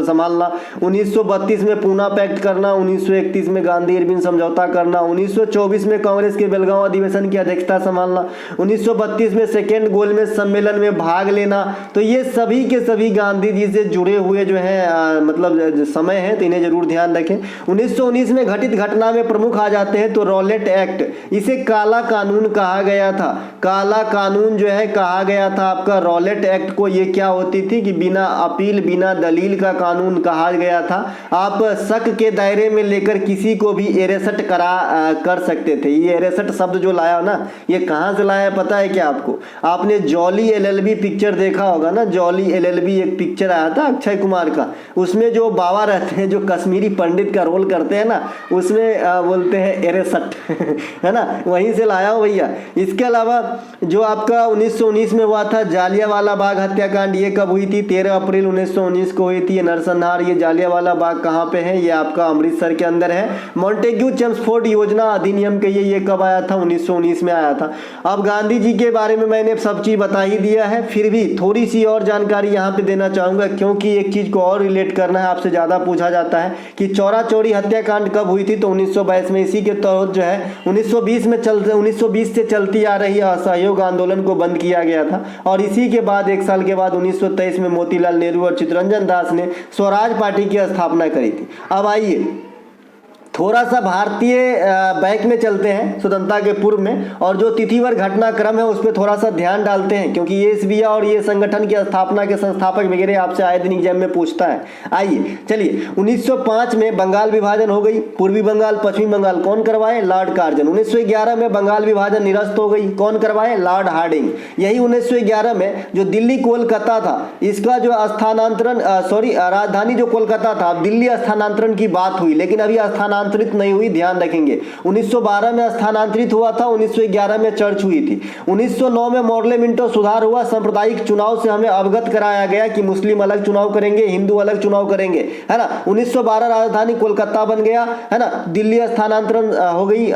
संभालना, 1932 में पूना पैक्ट करना, 1931 में गांधी इरविन समझौता करना, 1924 में कांग्रेस के बेलगांव अधिवेशन की अध्यक्षता संभालना, 1932 में सेकेंड गोलमेज सम्मेलन में भाग लेना। तो ये सभी के सभी गांधी जी से जुड़े हुए जो है मतलब समय है, तो इन्हें जरूर ध्यान रखें। 1919 में घटित घटना में प्रमुख आ जाते हैं तो रॉलेट एक्ट, इसे काला कानून कहा गया था। काला कानून जो है कहा गया था आपका रॉलेट एक्ट को। ये क्या होती थी कि बिना अपील बिना दलील का कानून कहा गया था। आप शक के दायरे में लेकर किसी को भी एरेस्ट कर सकते थे। ये एरेस्ट शब्द जो लाया ना, ये कहाँ से लाया पता है क्या आपको? आपने जॉली एलएलबी पिक्चर देखा होगा ना, जॉली एलएलबी एक पिक्चर आया था अक्षय कुमार का, उसमें जो बाबा रहते हैं जो कश्मीरी पंडित का रोल करते हैं ना, उसमें बोलते हैं एरेस्ट है ना, वहीं से लाया हो भैया। इसके अलावा जो आपका 1919 में हुआ था जालियांवाला बाग हत्याकांड, ये कब हुई थी? 13 अप्रैल 1919 को हुई थी ये नरसंहार। ये जालियांवाला बाग कहाँ पे है? ये आपका अमृतसर के अंदर है। मॉन्टेग्यू चेम्सफोर्ड योजना अधिनियम के ये कब आया था? 1919 में आया था। अब गांधी जी के बारे में मैंने सब चीज बता ही दिया है, फिर भी थोड़ी सी और जानकारी यहाँ पे देना चाहूंगा, क्योंकि एक चीज को और रिलेट करना है, आपसे ज्यादा पूछा जाता है कि चौरा चौरी हत्याकांड कब हुई थी? तो 1922 में। इसी के तहत जो है 1920 से चलती आ रही असहयोग आंदोलन को बंद किया गया था, और इसी के बाद एक साल के बाद 1923 में मोतीलाल नेहरू और चित्तरंजन दास ने स्वराज पार्टी की स्थापना करी थी। अब आइए थोड़ा सा भारतीय बैक में चलते हैं स्वतंत्रता के पूर्व में, और जो तिथिवर घटनाक्रम है उस पर थोड़ा सा ध्यान डालते हैं, क्योंकि ये SBI और ये संगठन की स्थापना के संस्थापक वगैरह आपसे आए दिन एग्जाम में पूछता है। आइए चलिए, 1905 में बंगाल विभाजन हो गई, पूर्वी बंगाल पश्चिमी बंगाल कौन करवाए? Lord Curzon. 1911 में बंगाल विभाजन निरस्त हो गई, कौन करवाए? Lord Hardinge. यही 1911 में जो दिल्ली कोलकाता था, इसका जो स्थानांतरण राजधानी जो कोलकाता था, दिल्ली स्थानांतरण की बात हुई, लेकिन अभी स्थानांतरित नहीं हुई, ध्यान रखेंगे। 1912 में स्थानांतरित हुआ था, 1911 में चर्च हुई थी। 1909 में मॉडले मिंटो सुधार हुआ, सांप्रदायिक चुनाव से हमें अवगत कराया गया कि मुस्लिम अलग चुनाव करेंगे, हिंदू अलग चुनाव करेंगे, है ना। 1912 राजधानी कोलकाता बन गया, है ना। दिल्ली स्थानांतरण हो गई,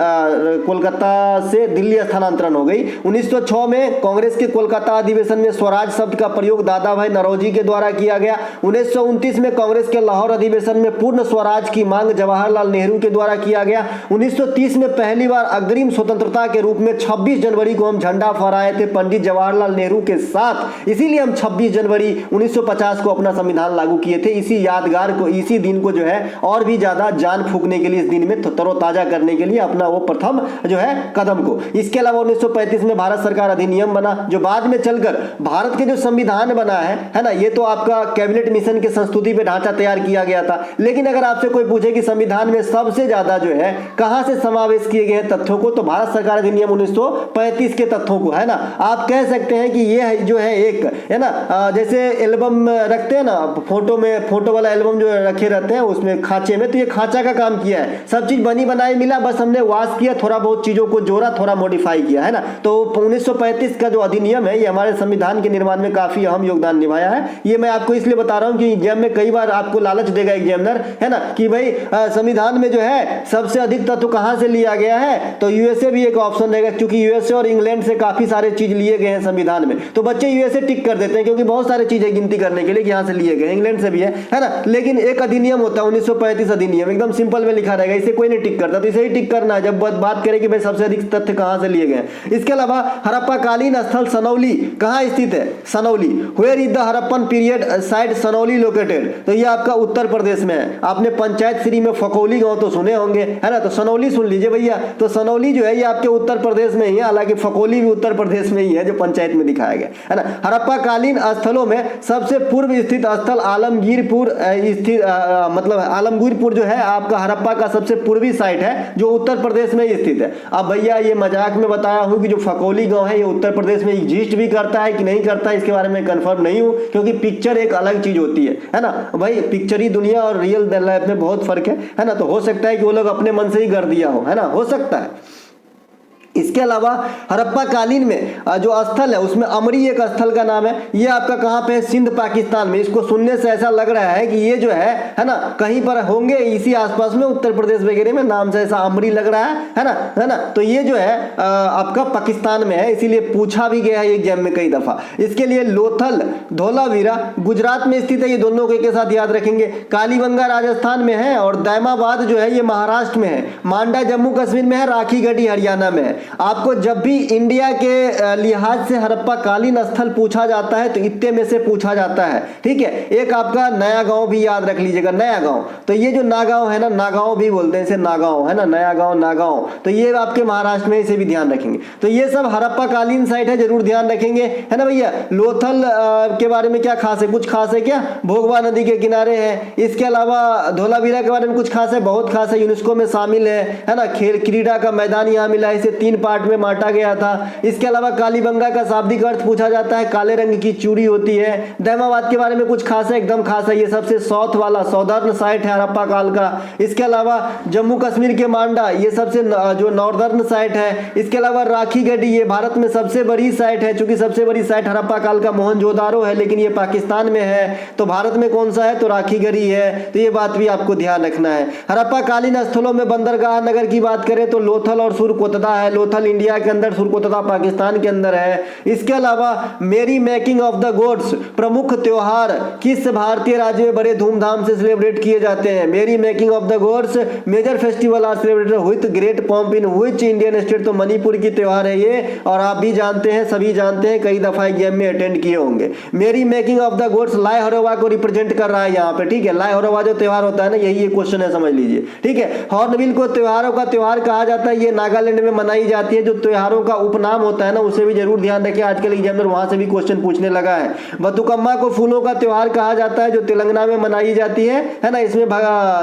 कोलकाता से दिल्ली स्थानांतरण हो गई। 1906 में कांग्रेस के कोलकाता अधिवेशन में स्वराज शब्द का प्रयोग दादा भाई नौरोजी के द्वारा किया गया। 1929 में कांग्रेस के लाहौर अधिवेशन में पूर्ण स्वराज की मांग जवाहरलाल नेहरू के द्वारा किया गया। 1930 में पहली बार अग्रिम स्वतंत्रता के रूप में 26 जनवरी को हम झंडा फहराए थे पंडित जवाहरलाल नेहरू के साथ, इसीलिए हम 26 जनवरी 1950 को अपना संविधान लागू किए थे। इसी यादगार को, इसी दिन को जो है और भी ज्यादा जान फूंकने के लिए, इस दिन में तरोताजा करने के लिए अपना वो प्रथम जो है कदम को। इसके अलावा 1935 में भारत सरकार अधिनियम बना, जो बाद में चलकर भारत के जो संविधान बना है ना, ये तो आपका कैबिनेट मिशन के संस्तुति पे ढांचा तैयार किया गया था। लेकिन अगर आपसे कोई पूछे कि संविधान में सबसे ज्यादा जो है कहां से समावेश किए गए हैं तथ्यों को, तो भारत सरकार अधिनियम 1935 के तथ्यों को, है ना। आप कह सकते हैं कि ये जो है एक, है ना, जैसे एल्बम रखते हैं ना, फोटो में, फोटो वाला एल्बम जो रखे रहते हैं उसमें खांचे में, तो ये खांचा का काम किया है। सब चीज बनी बनाई मिला, बस हमने वाश किया, थोड़ा बहुत चीजों को जोड़ा, थोड़ा मॉडिफाई किया, है ना। तो 1935 का जो अधिनियम है ये हमारे संविधान के निर्माण में काफी अहम योगदान निभाया है। ये मैं आपको इसलिए बता रहा हूं कि एग्जाम में कई बार आपको लालच देगा एग्जामिनर, है ना, कि भाई संविधान में जो है सबसे अधिक तत्व कहां से लिया गया है, तो यूएसए भी एक ऑप्शन रहेगा, क्योंकि यूएसए और इंग्लैंड से काफी सारे चीज लिए गए हैं संविधान में। तो बच्चे यूएसए टिक कर देते हैं, क्योंकि बहुत सारे चीजें गिनती करने के लिए कि यहां से लिए गए, इंग्लैंड से भी है ना। लेकिन एक अधिनियम होता है 1935 अधिनियम, एकदम सिंपल में लिखा रहेगा, इसे कोई नहीं टिक करता, तो इसे ही टिक करना है जब बात करें कि भाई सबसे अधिक तथ्य कहां से लिए गए। इसके अलावा हड़प्पा कालीन स्थल सनौली कहां स्थित है? Sanauli. Where is the Harappan period site Sanauli located? तो ये आपका उत्तर प्रदेश में है। आपने पंचायत श्री में फकोली गांव तो सुने होंगे, है ना, तो सनौली सुन लीजिए भैया। तो सनौली जो है ये आपके उत्तर प्रदेश में ही है, हालांकि फकोली भी उत्तर प्रदेश में ही है जो पंचायत में दिखाया गया, है ना। हड़प्पा कालीन स्थलों में सबसे पूर्व स्थित स्थल आलमगीरपुर स्थित, मतलब आलमगीरपुर जो है आपका हड़प्पा का सबसे पूर्वी साइट है, जो उत्तर प्रदेश में ही स्थित है। अब भैया ये मजाक में बताया हूं कि जो फकोली गांव है ये उत्तर प्रदेश में एग्जिस्ट भी करता है कि नहीं करता है, इसके बारे में कंफर्म नहीं हूं, क्योंकि पिक्चर एक अलग चीज होती है ना भाई। पिक्चरी दुनिया और रियल लाइफ में बहुत फर्क है ना। तो हो सकता है कि वो लोग अपने मन से ही कर दिया हो, है ना, हो सकता है। इसके अलावा हड़प्पा कालीन में जो स्थल है उसमें अमरी एक स्थल का नाम है। ये आपका कहाँ पे है? सिंध पाकिस्तान में। इसको सुनने से ऐसा लग रहा है कि ये जो है ना, कहीं पर होंगे इसी आसपास में, उत्तर प्रदेश वगैरह में। नाम से ऐसा अमरी लग रहा है ना। तो ये जो है आपका पाकिस्तान में है, इसीलिए पूछा भी गया है एग्जाम में कई दफा। इसके लिए लोथल धोलावीरा गुजरात में स्थित है, ये दोनों को एक साथ याद रखेंगे। कालीबंगा राजस्थान में है और दैमाबाद जो है ये महाराष्ट्र में है। मांडा जम्मू कश्मीर में है, राखीगढ़ी हरियाणा में है। आपको जब भी इंडिया के लिहाज से हड़प्पा कालीन स्थल पूछा जाता है तो इतने में से पूछा जाता है, ठीक है। एक आपका नया गांव भी याद रख लीजिएगा, नया गांव। तो ये जो नागांव है ना, नागांव भी बोलते हैं इसे, नागांव है ना, नया गांव नागांव। तो ये आपके महाराष्ट्र में, इसे भी ध्यान रखेंगे। तो ये सब हड़प्पा कालीन साइट है, जरूर ध्यान रखेंगे, है ना भैया। लोथल के बारे में क्या खास है? कुछ खास है क्या? भोगवा नदी के किनारे है। इसके अलावा धोलावीरा के बारे में कुछ खास है? बहुत खास है, यूनेस्को में शामिल है ना। खेल क्रीड़ा का मैदान यहाँ मिला है, इसे 3 पार्ट में बांटा गया था। इसके अलावा कालीबंगा का शाब्दिक अर्थ पूछा जाता है, काले रंग की चूड़ी होती है। दैमाबाद के बारे में कुछ खास है? एकदम खास है, ये सबसे साउथ वाला सौदर्न साइट है हड़प्पा काल का। इसके अलावा जम्मू कश्मीर के मांडा, ये सबसे जो नॉर्दर्न साइट है। इसके अलावा राखीगढ़ी, ये भारत में सबसे बड़ी साइट है, चूंकि सबसे बड़ी साइट हड़प्पा काल का मोहनजोदारो है, लेकिन ये पाकिस्तान में है। तो भारत में कौन सा है? तो राखीगढ़ी है। तो ये बात भी आपको ध्यान रखना है। हड़प्पा कालीन स्थलों में बंदरगाह नगर की बात करें तो लोथल और सुरकोतदा है। लोथल इंडिया के अंदर, सुरकोतदा पाकिस्तान के अंदर है। इसके अलावा मेरी मेकिंग ऑफ द गोड्स, प्रमुख त्योहार किस भारतीय राज्य में बड़े धूमधाम से सेलिब्रेट किए जाते हैं? Merry making of the gods major festival are celebrated with great pomp in which Indian state? तो मणिपुर की त्योहार है ये, और आप भी जानते हैं, सभी जानते हैं, कई दफा एग्जाम में अटेंड किए होंगे। मेरी मेकिंग ऑफ द गोड्स लाय हरोवा को रिप्रेजेंट कर रहा है यहाँ पे, ठीक है। लाय हरोवा जो त्योहार होता है ना, यही ये क्वेश्चन है, समझ लीजिए, ठीक है। हॉर्नबिल को त्योहारों का त्योहार कहा जाता है, ये नागालैंड में मनाई जाती है। जो त्योहारों का उपनाम होता है ना, उसे भी जरूर ध्यान रखिए, आजकल एग्जामिनर वहां से भी क्वेश्चन पूछने लगा है। बतुकम्मा को फूलों का त्योहार कहा जाता है, जो तेलंगाना में मनाई जाती है ना। इसमें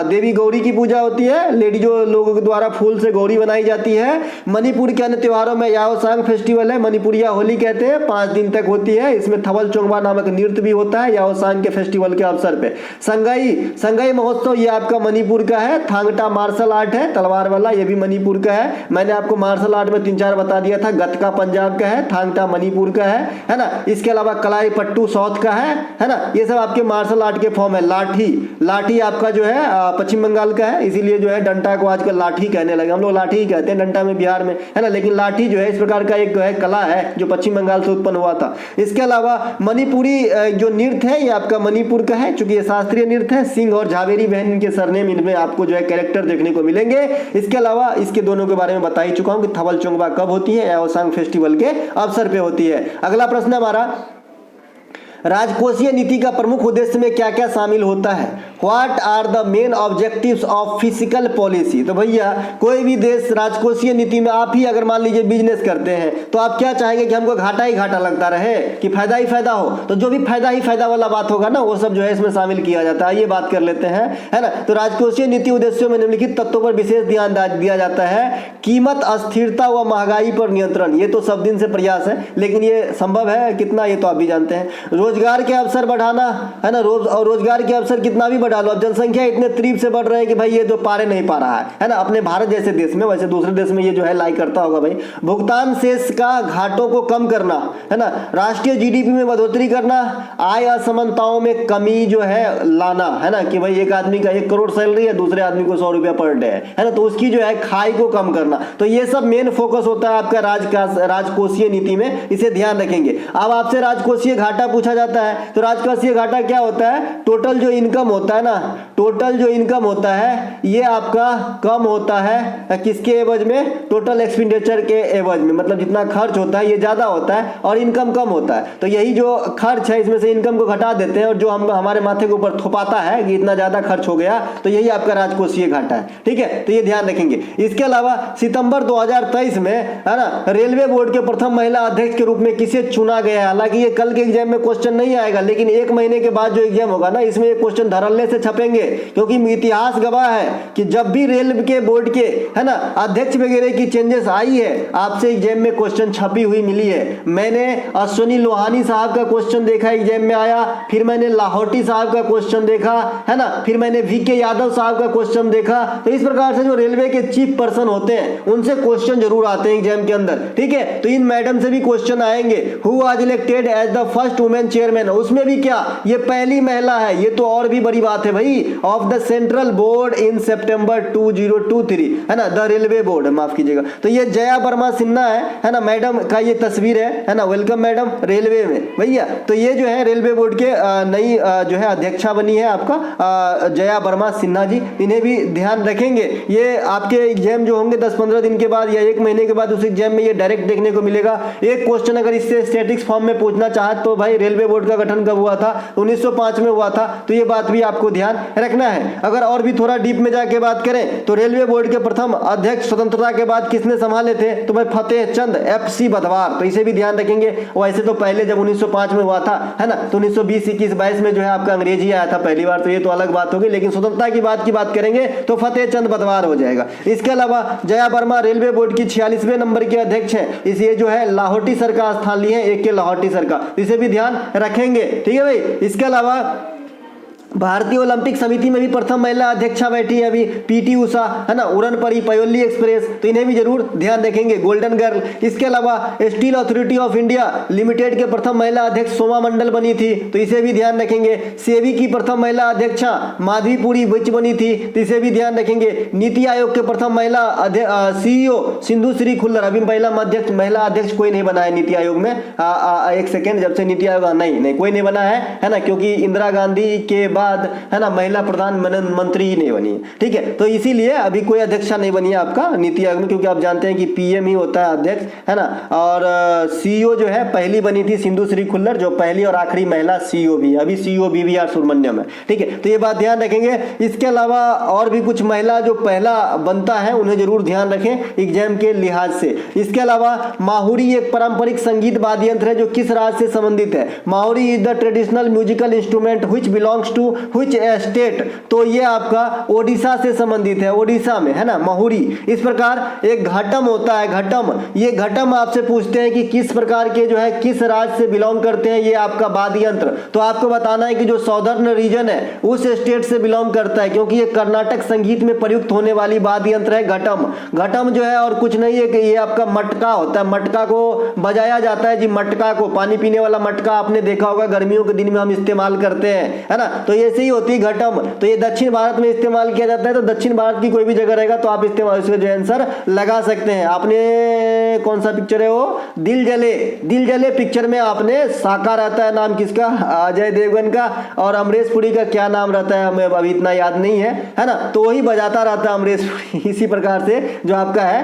देवी गौरी की पूजा होती है, लेडीजों लोगों द्वारा फूल से गौरी बनाई जाती है। मणिपुर के अन्य त्योहारों में याओसांग फेस्टिवल है, मणिपुरिया होली कहते हैं, 5 दिन तक होती है। इसमें थवल चोंगबा नामक नृत्य भी होता है याओसांग के फेस्टिवल के अवसर पे। संगाई महोत्सव, ये आपका मणिपुर का है। थांगटा मार्शल आर्ट है, तलवार वाला, ये भी मणिपुर का है। मैंने आपको मार्शल आर्ट में 3-4 बता दिया था। गतका पंजाब का है, थांगटा मणिपुर का है ना। इसके अलावा कलाई पट्टू साउथ का है ना। ये सब आपके मार्शल आर्ट के फॉर्म है। लाठी आपका जो है पश्चिम बंगाल का है, इसीलिए जो है डंडा को आजकल लाठी कहने लगे। हम लोग लाठी ही कहते हैं डंडा में बिहार में, है ना। लेकिन लाठी जो है इस प्रकार का एक है कला है जो पश्चिम बंगाल से उत्पन्न हुआ था। इसके अलावा मणिपुरी जो नृत्य है, ये आपका मणिपुर का है, चूंकि ये शास्त्रीय नृत्य है। सिंह और झावेरी बहन इनके सरनेम, इनमें आपको जो है कैरेक्टर देखने को मिलेंगे। इसके अलावा इसके दोनों के बारे में बता ही चुका हूं कि थवल चोंगबा कब होती है? याओसांग फेस्टिवल के अवसर पे होती है। अगला प्रश्न हमारा, राजकोषीय नीति का प्रमुख उद्देश्य में क्या क्या शामिल होता है? What are the main objectives of physical policy? तो भैया कोई भी देश राजकोषीय नीति में, आप ही अगर मान लीजिए बिजनेस करते हैं तो आप क्या चाहेंगे कि हमको घाटा ही घाटा लगता रहे, कि फायदा ही फायदा हो? तो जो भी फायदा ही फायदा वाला बात होगा ना, वो सब जो है इसमें शामिल किया जाता है। ये बात कर लेते हैं, है ना। तो राजकोषीय नीति उद्देश्यों में निम्नलिखित तत्वों पर विशेष ध्यान दिया जाता है। कीमत स्थिरता व महंगाई पर नियंत्रण, ये तो सब दिन से प्रयास है, लेकिन ये संभव है कितना, ये तो आप भी जानते हैं। रोजगार के अवसर बढ़ाना, है ना। रोजगार के अवसर कितना भी बढ़ा लो, अब जनसंख्या इतने तेजी से बढ़ रहे हैं कि भाई ये तो पारे नहीं पा रहा है ना। अपने भारत जैसे देश में, वैसे दूसरे देश में ये जो है लाई करता होगा भाई। भुगतान शेष का घाटों को कम करना, है ना। राष्ट्रीय जीडीपी में बढ़ोतरी करना, आय असमानताओं में कमी जो है लाना, है ना। कि भाई एक आदमी का 1 करोड़ सैलरी है, दूसरे आदमी को 100 रुपया पर डे है ना, तो उसकी जो है खाई को कम करना। तो ये सब मेन फोकस होता है आपका राजकोषीय नीति में, इसे ध्यान रखेंगे। अब आपसे राजकोषीय घाटा पूछा जाता है, तो राजकोषीय घाटा क्या होता है? टोटल जो इनकम होता है ना, टोटल जो इनकम होता है ये आपका कम होता है किसके एवज में? टोटल एक्सपेंडिचर के एवज में। मतलब जितना खर्च होता है ये ज्यादा होता है और इनकम कम होता है। तो यही जो खर्च है इसमें से इनकम को घटा देते हैं, और जो हम हमारे माथे के ऊपर थोपाता है कि इतना ज्यादा खर्च हो गया, तो यही आपका राजकोषीय घाटा है, ठीक है। तो ये ध्यान रखेंगे। इसके अलावा सितंबर 2023 में, है ना, रेलवे बोर्ड के प्रथम महिला अध्यक्ष के रूप में किसे चुना गया है? हालांकि ये कल के एग्जाम में क्वेश्चन नहीं आएगा, लेकिन 1 महीने के बाद जो एग्जाम होगा ना, इसमें एक क्वेश्चन धड़ल्ले पहले से छपेंगे, क्योंकि इतिहास गवाह है कि जब भी रेल के बोर्ड के है ना अध्यक्ष वगैरह की चेंजेस आई है, आपसे एग्जाम में क्वेश्चन छपी हुई मिली है। मैंने अश्विनी लोहानी साहब का क्वेश्चन देखा एग्जाम में आया, फिर मैंने लाहौटी साहब का क्वेश्चन देखा है ना, फिर मैंने वीके यादव साहब का क्वेश्चन देखा। तो इस प्रकार से जो रेलवे के चीफ पर्सन होते हैं उनसे क्वेश्चन जरूर आते हैं एग्जाम के अंदर, ठीक है। तो इन मैडम से भी क्वेश्चन आएंगे, who was elected as the first women chairman, उसमें भी क्या ये पहली महिला है, ये तो और भी बड़ी बात है भाई, ऑफ द सेंट्रल बोर्ड इन सितंबर 2023 है ना, द रेलवे बोर्ड, माफ कीजिएगा। तो ये जया वर्मा सिन्हा है ना मैडम का ये तस्वीर है ना, वेलकम मैडम रेलवे में भैया। तो ये जो है रेलवे बोर्ड के नई जो है अध्यक्षा बनी है आपका जया वर्मा सिन्हा जी, इन्हें भी ध्यान रखेंगे। ये आपके एग्जाम जो होंगे 10-15 दिन के बाद या 1 महीने के बाद उस एग्जाम में ये डायरेक्ट देखने को मिलेगा। एक क्वेश्चन अगर इससे स्टैटिक्स फॉर्म में पूछना चाहे तो भाई रेलवे बोर्ड का गठन कब हुआ था, 1905 में हुआ था, तो ये बात भी आपको ध्यान रखना है। अगर और भी थोड़ा डीप में जाके बात करें तो रेलवे बोर्ड के प्रथम अध्यक्ष स्वतंत्रता के बाद किसने संभाले थे, तो भाई फतेह चंद FC बधवार, तो इसे भी ध्यान रखेंगे। वैसे तो पहले जब 1905 में हुआ था है ना, तो 1920, 21, 22 में जो है आपका अंग्रेजी आया था पहली बार, तो ये तो अलग बात होगी, लेकिन स्वतंत्रता की बात करेंगे तो फतेह चंद बधवार हो जाएगा। इसके अलावा जया वर्मा रेलवे बोर्ड की 46वें नंबर के अध्यक्ष हैं, इसे जो है लाहौटी सर का स्थान लिए हैं, एक के लाहौटी सर का, इसे भी ध्यान रखेंगे, ठीक है भाई। इसके अलावा भारतीय ओलंपिक समिति में भी प्रथम महिला अध्यक्षा बैठी है अभी PT उषा है ना, उड़न परी पयोली एक्सप्रेस, तो इन्हें भी जरूर ध्यान रखेंगे, गोल्डन गर्ल। इसके अलावा steel authority of India limited के प्रथम महिला अध्यक्ष सोमा मंडल बनी थी, तो इसे भी ध्यान रखेंगे। सेबी की प्रथम महिला अध्यक्षा माधवीपुरी बिच बनी थी, तो इसे भी ध्यान रखेंगे। नीति आयोग के प्रथम महिला CEO सिंधु श्री खुल्लर, अभी महिला अध्यक्ष कोई नहीं बना है नीति आयोग में, एक सेकेंड, जब से नीति आयोग नहीं कोई नहीं बना है ना, क्योंकि इंदिरा गांधी के बाद है ना महिला प्रधानमंत्री ही नहीं बनी है, ठीक है। तो इसीलिए अभी कोई अध्यक्षा नहीं बनी है आपका नीति आयोग में, क्योंकि आप जानते हैं कि PM ही होता है अध्यक्ष है ना। और CEO जो है पहली बनी थी सिंधु श्री खुल्लर, जो पहली और आखिरी महिला CEO भी है, अभी CEO BVR सुब्रमण्यम है, ठीक है। तो ये बात ध्यान रखेंगे। इसके अलावा और भी कुछ महिला जो पहला बनता है उन्हें जरूर ध्यान रखें एग्जाम के लिहाज से। इसके अलावा माहुरी एक पारंपरिक संगीत वाद्य यंत्र है जो किस राज्य से संबंधित है, Mahuri is the traditional musical instrument which belongs to which state, तो ये आपका ओडिशा से संबंधित है, ओडिशा में है ना माहुरी। इस प्रकार एक घटम होता है, घटम, ये घटम आपसे पूछते हैं कि किस प्रकार के जो है किस राज्य से बिलोंग करते हैं ये आपका वाद्य यंत्र, तो आपको बताना है कि जो सॉदर्न रीजन है उस स्टेट से बिलोंग करता है, क्योंकि ये कर्नाटक संगीत में प्रयुक्त होने वाली वाद्य यंत्र है घटम। घटम जो है और कुछ नहीं है कि ये आपका मटका होता है, मटका को बजाया जाता है जी, मटका को, पानी पीने वाला मटका आपने देखा होगा गर्मियों के दिन में हम इस्तेमाल करते हैं है ना, तो ऐसे ही होती है घटम। तो ये दक्षिण भारत में इस्तेमाल किया जाता है, तो दक्षिण भारत की कोई भी जगह रहेगा तो आप इस्तेमाल इसका जो आंसर लगा सकते हैं। आपने कौन सा पिक्चर है वो, दिल जले, दिल जले पिक्चर में आपने साका रहता है, नाम किसका, अजय देवगन का, और अमरीश पुरी का क्या नाम रहता है हमें अभी इतना याद नहीं है ना, तो वही बजाता रहता है अमरीश पुरी, इसी प्रकार से जो आपका है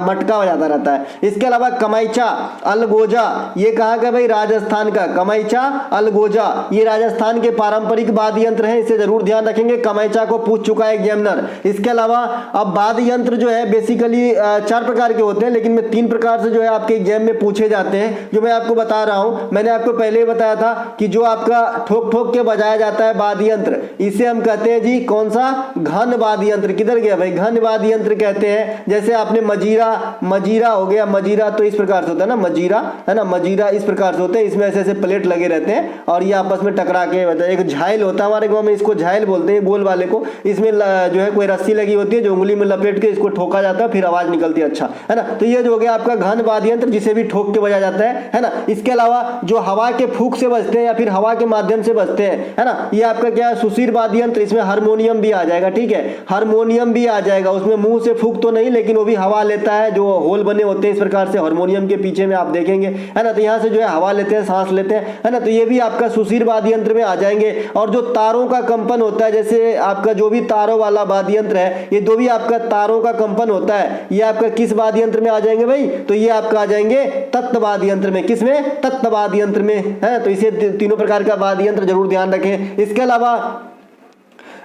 मटका बजाता रहता है। इसके अलावा कमाइचा अलगोजा, ये कहाँ का भाई, राजस्थान का, कमाइचा अलगोजा ये राजस्थान के पारंपरिक वाद्य यंत्र है, इसे जरूर ध्यान रखेंगे, कमाइचा को पूछ चुका है एग्जामिनर। इसके अलावा अब वाद्य यंत्र जो है बेसिकली 4 प्रकार के होते हैं, लेकिन मैं 3 प्रकार से जो है आपके एग्जाम में पूछे जाते हैं, जो मैं आपको बता रहा हूं। मैंने आपको पहले ही बताया था कि जो आपका ठोक ठोक के बजाया जाता है वाद्य यंत्र, इसे हम कहते हैं जी कौन सा, घन वाद्य यंत्र। किधर गया भाई, घन वाद्य यंत्र कहते हैं। जैसे आपने मजीरा, मजीरा हो गया, मजीरा तो इस प्रकार से होता है ना, मजीरा है ना, मजीरा इस प्रकार से होते हैं, इसमें ऐसे ऐसे प्लेट लगे रहते हैं और ये आपस में टकरा के, एक झाइल होता है हमारे गांव में, इसको झाइल बोलते हैं, बोल वाले को, इसमें जो है कोई रस्सी लगी होती है जो उंगली में लपेट के इसको ठोका जाता है, फिर आवाज निकलती है, अच्छा है ना। तो ये जो हो गया आपका घन वाद्य यंत्र, जिसे भी ठोक के बजाया जाता है ना। इसके अलावा जो हवा के फूंक से बजते हैं या फिर हवा के माध्यम से बजते हैं है ना, ये आपका क्या है, सुशीर वाद्य यंत्र, इसमें हारमोनियम भी आ जाएगा, ठीक है, हारमोनियम भी आ जाएगा, उसमें मुंह से फूंक तो नहीं लेकिन वो भी हवा लेता है, जो होल बने होते हैं इस प्रकार से हारमोनियम के पीछे में आप देखेंगे है ना, तो यहाँ से जो है हवा लेते हैं, सांस लेते हैं है ना, तो ये भी आपका सुशीर वाद्य यंत्र में आ जाएंगे। और जो तारों का कंपन होता है, जैसे आपका जो भी तारों वाला वाद्य यंत्र है, ये दो भी आपका तारों का कंपन होता है, ये आपका किस वाद्य यंत्र में आ जाएंगे भाई, तो ये आपका आ जाएंगे तत्व वाद्य यंत्र में, किसमें, तत्व वाद्य यंत्र में है। तो इसे तीनों प्रकार का वाद्य यंत्र जरूर ध्यान रखें। इसके अलावा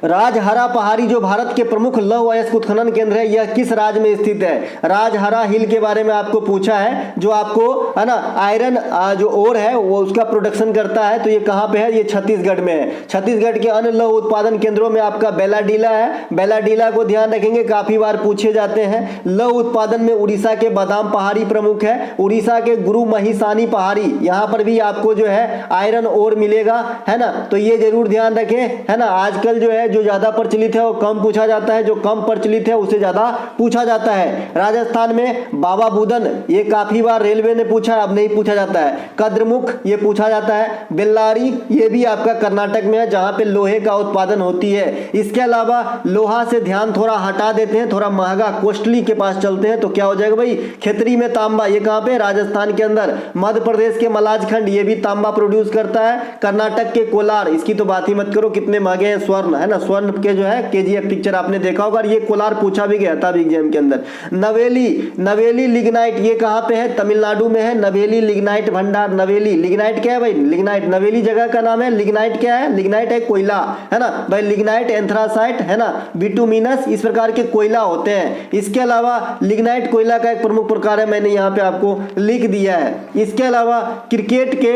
राजहरा पहाड़ी जो भारत के प्रमुख लौह अयस्क उत्खनन केंद्र है, यह किस राज्य में स्थित है? राजहरा हिल के बारे में आपको पूछा है, जो आपको है ना आयरन जो ओर है वो उसका प्रोडक्शन करता है। तो ये कहाँ पे है? ये छत्तीसगढ़ में है। छत्तीसगढ़ के अन्य लौह उत्पादन केंद्रों में आपका बेलाडीला है। बेलाडीला को ध्यान रखेंगे, काफी बार पूछे जाते हैं। लौह उत्पादन में उड़ीसा के बादाम पहाड़ी प्रमुख है। उड़ीसा के गुरु महिसानी पहाड़ी, यहाँ पर भी आपको जो है आयरन ओर मिलेगा, है ना। तो ये जरूर ध्यान रखें, है ना। आजकल जो है जो ज्यादा प्रचलित है वो कम पूछा जाता है, जो कम प्रचलित है उसे ज्यादा पूछा जाता है। राजस्थान में बाबा बुदन, ये काफी बार रेलवे ने पूछा, अब नहीं पूछा जाता है। कद्रमुख ये पूछा जाता है। बेल्लारी ये भी आपका कर्नाटक में है, जहां पे लोहे का उत्पादन होती है। इसके अलावा लोहा से ध्यान थोड़ा हटा देते हैं, थोड़ा महंगा कोस्टली के पास चलते हैं, तो क्या हो जाएगा भाई? खेतरी में तांबा, ये कहां पे? राजस्थान के अंदर। मध्य प्रदेश के मलाजखंड ये भी तांबा प्रोड्यूस करता है। कर्नाटक के कोलार, इसकी तो बात ही मत करो, कितने महंगे हैं। स्वर्ण, है ना, स्वर्ण के जो है केजीएफ पिक्चर आपने देखा होगा। ये कोलार पूछा भी गया था एग्जाम के अंदर। नवेली लिग्नाइट, ये कहां पे है? तमिलनाडु में है। नवेली लिग्नाइट भंडार। नवेली लिग्नाइट क्या है भाई? लिग्नाइट, नवेली जगह का नाम है। लिग्नाइट क्या है? लिग्नाइट है कोयला, है ना भाई। लिग्नाइट, एंथ्रासाइट, है ना, बिटुमिनस, इस प्रकार के कोयला होते हैं। इसके अलावा लिग्नाइट कोयला का एक प्रमुख प्रकार है, मैंने यहाँ पे आपको लिख दिया है। इसके अलावा क्रिकेट के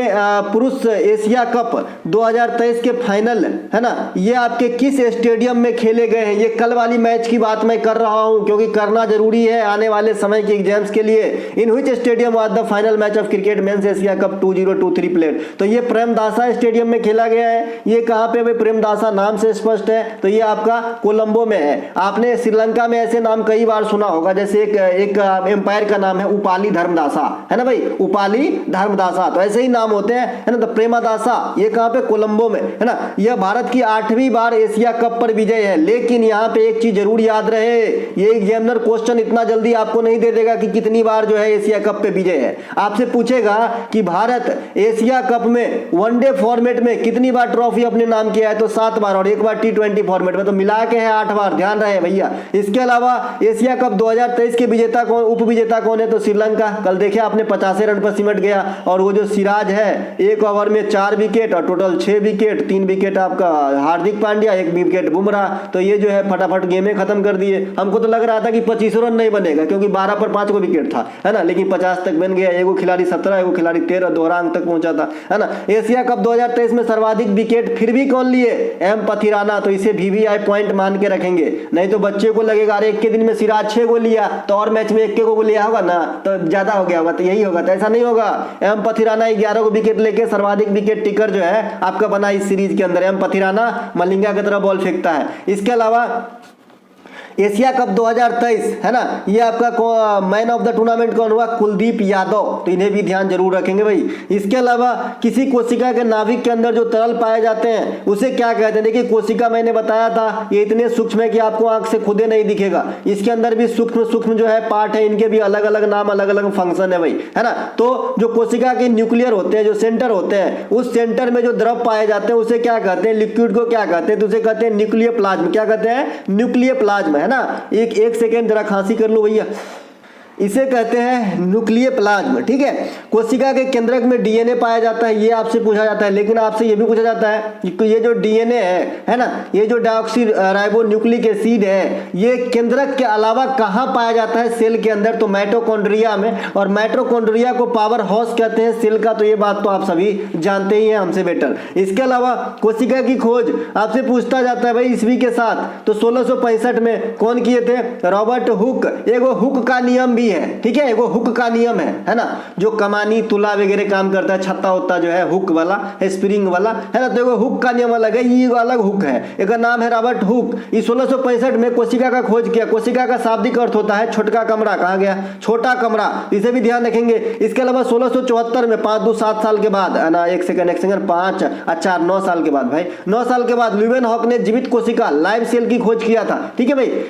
पुरुष एशिया कप 2023 के फाइनल, है ना, ये आपके किस स्टेडियम में खेले गए हैं? ये कल वाली मैच की बात मैं कर रहा हूं, क्योंकि करना जरूरी है आने वाले समय के एग्जाम्स के लिए। In which stadium was the final match of cricket men's Asia cup 2023 played? तो ये प्रेमदासा स्टेडियम में खेला गया है। ये कहां पे भाई? प्रेमदासा, नाम से स्पष्ट है। तो ये आपका कोलंबो में है। आपने श्रीलंका में ऐसे नाम कई बार सुना होगा, जैसे एक एम्पायर का नाम है उपाली धर्मदासा, है ना भाई, उपाली धर्मदासा, तो ऐसे ही नाम होते हैं, है ना। तो प्रेमदासा ये कहां पे? कोलंबो में, है ना। यह भारत की 8वीं बार एशिया कप पर विजय है। लेकिन यहाँ पे एक चीज जरूर याद रहे, ये एग्जामिनर क्वेश्चन इतना जल्दी आपको नहीं दे देगा कि कितनी बार जो है एशिया कप पे विजय है। आपसे पूछेगा कि भारत एशिया कप में वनडे फॉर्मेट में कितनी बार ट्रॉफी अपने नाम किया है, तो 7 बार, और एक बार T20 फॉर्मेट में, तो मिला के है 8 बार, ध्यान रहे भैया। इसके अलावा एशिया कप 2023 के विजेता कौन, उप विजेता कौन है? तो श्रीलंका। कल देखे आपने 50 रन पर सिमट गया, और वो जो सिराज है एक ओवर में 4 विकेट और टोटल 6 विकेट, 3 विकेट आपका हार्दिक पांड्या, 1 विकेट बुमराह। तो ये जो है फटाफट गेमें खत्म कर दिए। हमको तो लग रहा था कि 25 रन नहीं बनेगा, क्योंकि 12 पर 5 को विकेट था, है ना, लेकिन 50 तक बन गया। एगो खिलाड़ी 17, एगो खिलाड़ी 13, दोहरा अंक तक पहुंचा था, है ना। एशिया कप 2023 में सर्वाधिक विकेट फिर भी कौन लिए? एम पथिराना। तो इसे VVI पॉइंट मान के रखेंगे, नहीं तो बच्चे को लगेगा अरे एक के दिन में सिराज 6 गोल लिया, तो और मैच में 1 के को लिया होगा ना, तो ज्यादा हो गया होगा, तो यही होगा। तो ऐसा नहीं होगा। एम पथिराना 11 को विकेट लेके सर्वाधिक विकेट टेकर जो है आपका बना इस सीरीज के अंदर। एम पथिराना मलिंगा की तरह बॉल फेंकता है। इसके अलावा एशिया कप 2023, है ना, ये आपका मैन ऑफ द टूर्नामेंट कौन हुआ? कुलदीप यादव। तो इन्हें भी ध्यान जरूर रखेंगे भाई। इसके अलावा किसी कोशिका के नाभिक के अंदर जो तरल पाए जाते हैं उसे क्या कहते हैं? देखिए कोशिका मैंने बताया था ये इतने सूक्ष्म है कि आपको आंख से खुदे नहीं दिखेगा। इसके अंदर भी सूक्ष्म सूक्ष्म जो है पार्ट है, इनके भी अलग अलग नाम, अलग अलग फंक्शन है भाई, है ना। तो जो कोशिका के न्यूक्लियर होते हैं, जो सेंटर होते हैं, उस सेंटर में जो द्रव पाए जाते हैं उसे क्या कहते हैं? लिक्विड को क्या कहते हैं? तो उसे कहते हैं न्यूक्लियर प्लाज्म। क्या कहते हैं? न्यूक्लियर प्लाज्म, है ना। एक सेकेंड जरा खांसी कर लो भैया। इसे कहते हैं न्यूक्लियर प्लाज्म, ठीक है। कोशिका के केंद्रक में डीएनए पाया जाता है, ये आपसे पूछा जाता है। लेकिन आपसे ये भी पूछा जाता है कि ये जो डीएनए है ना, ये जो डाइऑक्सी राइबो न्यूक्लिक एसिड है, ये केंद्रक के अलावा कहाँ पाया जाता है? सेल के अंदर, तो माइटोकॉन्ड्रिया में। और माइटोकॉन्ड्रिया को पावर हाउस कहते हैं सेल का, तो ये बात तो आप सभी जानते ही हैं हमसे बेटर। इसके अलावा कोशिका की खोज आपसे पूछता जाता है भाई ईस्वी के साथ, तो 1665 में कौन किए थे? Robert Hooke. एगो हुक का नियम भी है, ठीक है, एगो हुक का नियम है ना, जो कमानी तुला वगैरह काम करता है, छत्ता होता जो है हुक वाला, स्प्रिंग वाला, है ना। तो एगो हुक का नियम अलग है, ये अलग हुक है। एक नाम है रॉबर्ट हुक। 1665 में कोशिका का खोज किया। कोशिका का शाब्दिक अर्थ होता है छोटका कमरा। कहा गया? छोटा कमरा, इसे भी ध्यान रखेंगे। इसके अलावा 1674 में 5 2 7 साल के बाद, है ना, एक सेकंड 5 अच्छा 9 साल के बाद भाई, 9 साल के बाद ल्यूवेन हॉक ने जीवित कोशिका लाइव सेल की खोज किया था, ठीक है भाई।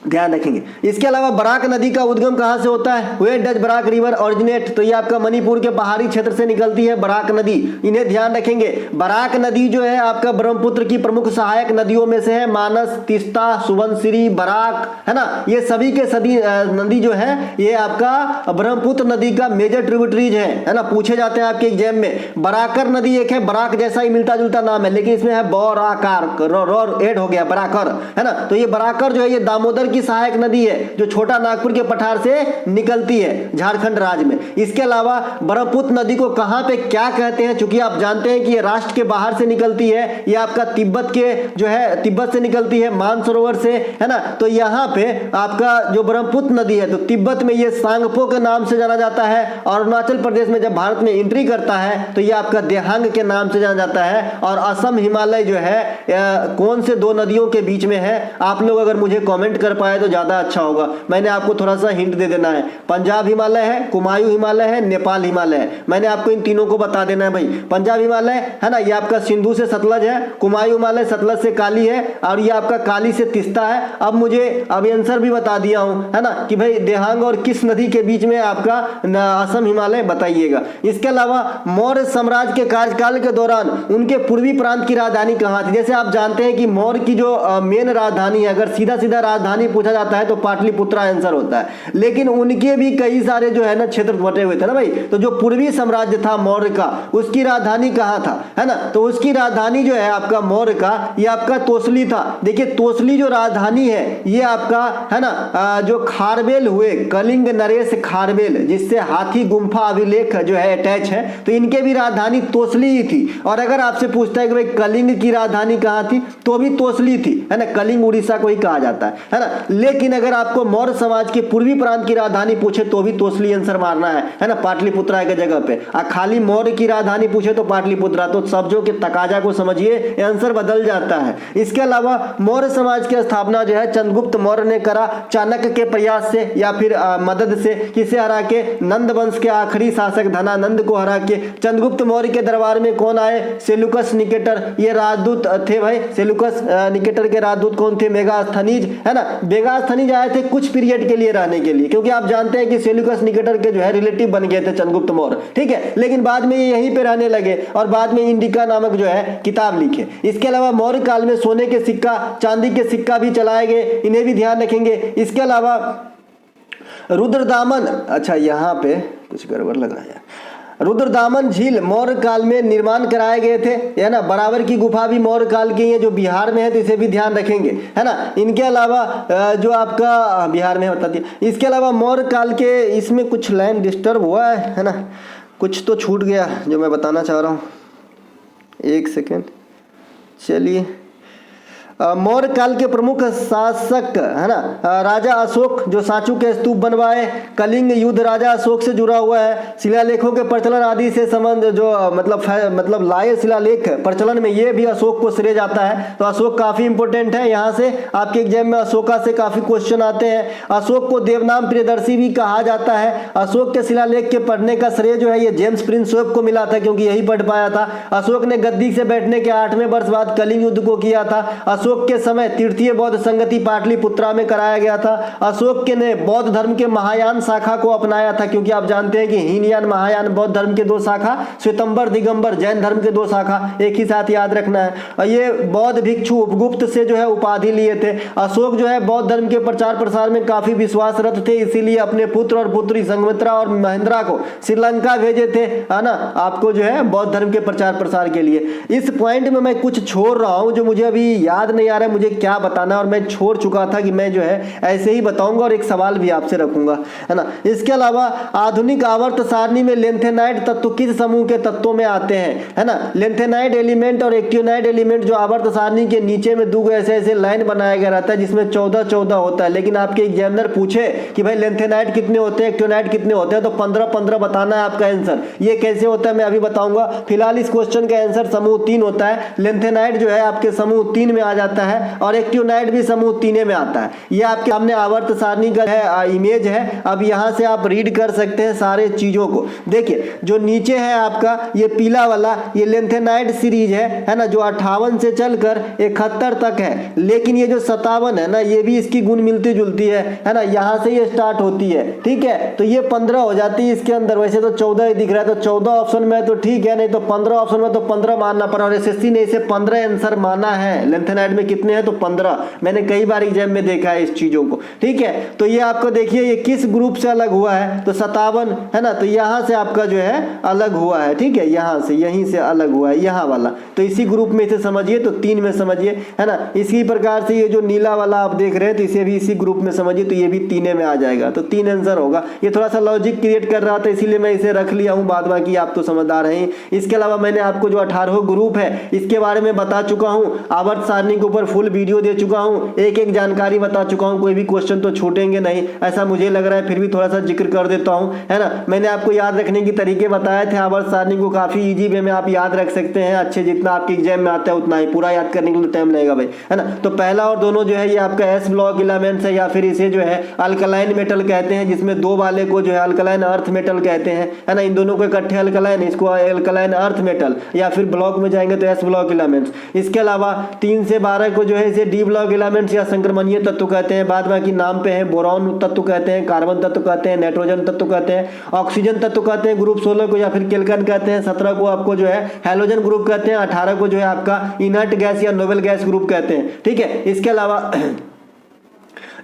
ध्यान रखेंगे। इसके अलावा बराक नदी का उद्गम कहाँ से होता है? Where does Barak river originate? तो ये आपका मणिपुर के पहाड़ी क्षेत्र से निकलती है बराक नदी, इन्हें ध्यान रखेंगे। बराक नदी जो है आपका ब्रह्मपुत्र की प्रमुख सहायक नदियों में से है। मानस, तीस्ता, सुबनसिरी, बराक, है ना, ये सभी के सदी नदी जो है ये आपका ब्रह्मपुत्र नदी का मेजर ट्रिब्यूटरीज है ना, पूछे जाते हैं आपके एग्जाम में। बराकर नदी एक है, बराक जैसा ही मिलता जुलता नाम है, लेकिन इसमें है बौराकार, रॉर एड हो गया बराकर, है ना। तो ये बराकर जो है ये दामोदर की सहायक नदी है जो छोटा नागपुर के पठार से निकलती है झारखंड राज्य में। इसके अलावा ब्रह्मपुत्र नदी को कहां पे क्या कहते हैं, चूंकि आप जानते हैं कि ये राष्ट्र के बाहर से निकलती है, ये आपका तिब्बत के जो है तिब्बत से निकलती है मानसरोवर से, है ना। तो यहां पे आपका जो ब्रह्मपुत्र नदी है तो तिब्बत में ये सांगपो के नाम से जाना जाता है, और अरुणाचल प्रदेश में जब भारत में एंट्री करता है तो ये आपका देहांग के नाम से जाना जाता है। और असम हिमालय जो है कौन से दो नदियों के बीच में है? आप लोग अगर मुझे कमेंट कर पाए तो ज्यादा अच्छा होगा। मैंने आपको थोड़ा सा हिंट दे देना है, पंजाब हिमालय है, कुमायूं हिमालय है, नेपाल हिमालय है। मैंने आपको इन तीनों को बता देना है भाई। पंजाब हिमालय है ना, ये आपका सिंधु से सतलज है, कुमायूं हिमालय सतलज से काली है, और ये आपका काली से तीस्ता है। अब मुझे आंसर भी बता दिया हूं, है ना, कि भाई देहांग और किस नदी के बीच में आपका असम हिमालय बताइएगा। इसके अलावा मौर्य साम्राज्य के कार्यकाल के दौरान उनके पूर्वी प्रांत की राजधानी कहां थी? जैसे आप जानते हैं कि मौर्य की जो मेन राजधानी है, अगर सीधा सीधा राजधानी पूछा जाता है तो पाटलिपुत्र आंसर होता है, लेकिन उनके भी कई सारे जो है ना क्षेत्र बटे हुए थे ना भाई। तो जो पूर्वी साम्राज्य था मौर्य का, उसकी राजधानी कहां था, है ना? तो उसकी राजधानी जो है आपका मौर्य का, ये आपका तोसली था। देखिए तोसली जो राजधानी है ये आपका, है ना, जो खारवेल हुए, कलिंग नरेश खारवेल, जिससे हाथी गुम्फा अभिलेख जो है अटैच है, तो इनके भी राजधानी तोसली ही थी। और अगर आपसे पूछता है कि भाई कलिंग की राजधानी कहां थी, तो भी तोसली थी, है ना। कलिंग उड़ीसा को ही कहा जाता है ना। लेकिन अगर आपको मौर्य समाज के पूर्वी प्रांत की राजधानी पूछे तो भी तोसली आंसर मारना है ना, पाटलिपुत्रा के जगह पे। खाली मौर्य की राजधानी पूछे तो पाटलिपुत्रा, तो शब्दों के तकाजा को समझिए, आंसर बदल जाता है। इसके अलावा मौर्य समाज की स्थापना जो है चंद्रगुप्त मौर्य ने करा, चाणक्य के प्रयास से या फिर मदद से। किसे हरा के? नंद वंश के आखिरी शासक धनानंद को हरा के। चंद्रगुप्त मौर्य के दरबार में कौन आए? सेल्यूकस निकेटर, ये राजदूत थे भाई। सेल्यूकस निकेटर के राजदूत कौन थे? मेगास्थनीज, है ना। मेगास्थनीज आए थे कुछ पीरियड के लिए रहने के लिए, क्योंकि आप जानते हैं कि सेल्यूकस निकेटर के जो है रिलेटिव बन गए थे चंद्रगुप्त मौर्य, ठीक है। लेकिन बाद में ये यहीं पे रहने लगे और बाद में इंडिका नामक जो है किताब लिखे। इसके अलावा मौर्य काल में सोने के सिक्का, चांदी के सिक्का भी चलाए गए, इन्हें भी ध्यान रखेंगे। इसके अलावा रुद्रदामन, अच्छा यहाँ पे कुछ गड़बड़ लग रहा है, रुद्रदामन झील मौर्य काल में निर्माण कराए गए थे, है ना। बराबर की गुफा भी मौर्य काल की है जो बिहार में है, तो इसे भी ध्यान रखेंगे, है ना। इनके अलावा जो आपका बिहार में बता दिया। इसके अलावा मौर्य काल के, इसमें कुछ लाइन डिस्टर्ब हुआ है ना, कुछ तो छूट गया जो मैं बताना चाह रहा हूँ, एक सेकेंड। चलिए, मौर्य काल के प्रमुख शासक, है ना, राजा अशोक जो सांचू के स्तूप बनवाए। कलिंग युद्ध राजा अशोक से जुड़ा हुआ है। शिलालेखों के प्रचलन आदि से संबंध जो मतलब लाए शिलालेख प्रचलन में, ये भी अशोक को श्रेय जाता है। तो अशोक काफी इंपोर्टेंट है, यहाँ से आपके एग्जाम में अशोका से काफी क्वेश्चन आते हैं। अशोक को देवनाम प्रियदर्शी भी कहा जाता है। अशोक के शिलालेख के पढ़ने का श्रेय जो है ये जेम्स प्रिंस वेब को मिला था, क्योंकि यही पढ़ पाया था। अशोक ने गद्दी से बैठने के 8वें वर्ष बाद कलिंग युद्ध को किया था। अशोक के समय तृतीय बौद्ध संगति पाटलिपुत्रा में कराया गया था। अशोक के ने बौद्ध धर्म के महायान शाखा को अपनाया था, क्योंकि आप जानते हैं कि हीनयान महायान बौद्ध धर्म के 2 शाखा, श्वेतंबर दिगंबर जैन धर्म के 2 शाखा, एक ही साथ याद रखना है। और ये बौद्ध भिक्षु उपगुप्त से जो है उपाधि लिए थे। अशोक जो है बौद्ध धर्म के प्रचार प्रसार में काफी विश्वासरत थे, इसीलिए अपने पुत्र और पुत्री संघमित्रा और महेंद्रा को श्रीलंका भेजे थे, है ना, आपको जो है बौद्ध धर्म के प्रचार प्रसार के लिए। इस पॉइंट में मैं कुछ छोड़ रहा हूं जो मुझे अभी याद नहीं आ रहा है मुझे क्या बताना, और मैं छोड़ चुका था कि मैं जो है ऐसे ही बताऊंगा और एक सवाल भी आपसे रखूंगा, है ना। इसके अलावा आधुनिक आवर्त सारणी में लेंथेनाइड तत्व किस समूह के तत्वों में आते हैं, है ना। लेंथेनाइड एलिमेंट और एक्टियोनाइड एलिमेंट जो आवर्त सारणी के नीचे में 2 ऐसे ऐसे लाइन बनाया गया रहता है, जिसमें 14 होता है। लेकिन आपके एग्जामिनर पूछे कि भाई लेंथेनाइड कितने होते हैं, एक्टियोनाइड कितने होते हैं, तो 15 बताना है आपका आंसर। ये कैसे होता है मैं अभी बताऊंगा। फिलहाल इस क्वेश्चन का आंसर समूह 3 होता है। लेंथेनाइड जो है आपके समूह 3 में आ जाता है। आता है और एक्टिनोइड भी समूह 3 में आता है। ये आपके सामने आवर्त सारणी का है इमेज है। अब यहाँ से आप रीड कर सकते हैं सारे चीजों को। देखिए जो नीचे है आपका ये पीला वाला ये लेंथेनाइड सीरीज है ना, जो 58 से चलकर 71 तक है। लेकिन ये जो 57 है ना, ये भी इसकी गुण मिलती जुलती है ना, यहाँ से ये स्टार्ट होती है। ठीक है, तो ये 15 हो जाती है इसके अंदर। वैसे तो 14 ही दिख रहा है, तो 14 ऑप्शन में तो ठीक है, नहीं तो 15 ऑप्शन में तो 15 मानना पड़ा। और एसएससी ने इसे 15 आंसर माना है। लेंथेनाइड में कितने हैं तो 15। मैंने कई बार एग्जाम में देखा है इस चीजों को। ठीक है, तो ये आपको देखिए ये किस ग्रुप से अलग हुआ है तो 57 है ना, तो यहाँ से आपका जो है अलग हुआ है। ठीक है, यहाँ से यहीं से अलग हुआ है यहाँ वाला, तो इसी ग्रुप में इसे समझिए, तो 3 में समझिए है ना। इसी प्रकार से ये जो नीला वाला आप देख रहे हैं तो इसे भी इसी ग्रुप में समझिए, तो ये भी 3 में आ जाएगा, तो 3 आंसर होगा। ये थोड़ा सा लॉजिक क्रिएट कर रहा था इसीलिए मैं इसे रख लिया हूँ, बाद बाकी आप तो समझदार हैं। इसके अलावा मैंने आपको जो 18 ग्रुप है इसके बारे में बता चुका हूँ, आवर्त सारणी के ऊपर फुल वीडियो दे चुका हूँ, एक एक जानकारी बता चुका हूँ, कोई भी क्वेश्चन तो छूटेंगे नहीं ऐसा मुझे लग रहा है, फिर भी थोड़ा सा जिक्र कर देता हूँ है ना। मैंने आपको याद रखने के तरीके बताए थे, आवर्त सारणी को काफी इजी वे में आप याद रख सकते हैं, अच्छे जितना आपके एग्जाम में आता है उतना ही, पूरा याद करने के लिए टाइम लगेगा भाई है ना। तो पहला और दोनों जो है ये आपका एस ब्लॉक एलिमेंट्स है, या फिर इसे जो है अल्कलाइन मेटल कहते हैं, जिसमें 2 वाले को जो है अल्कलाइन अर्थ मेटल कहते हैं है ना। इन दोनों को इकट्ठे अल्कलाइन, इसको अल्कलाइन अर्थ मेटल, या फिर ब्लॉक में जाएंगे तो एस ब्लॉक एलिमेंट्स। इसके अलावा 3 से 12 को जो है इसे डी ब्लॉक एलिमेंट्स या संक्रमणीय तत्व कहते हैं। बाद बाकी नाम पे है, बोरॉन तत्व कहते हैं, कार्बन तत्व कहते हैं, नाइट्रोजन तत्व कहते हैं, ऑक्सीजन तत्व कहते हैं ग्रुप 16 को, या फिर केल्कन कहते हैं। 17 को आपको जो है हैलोजन ग्रुप कहते हैं। 18 को जो है आपका इनर्ट गैस या नोबेल गैस ग्रुप कहते हैं। ठीक है, इसके अलावा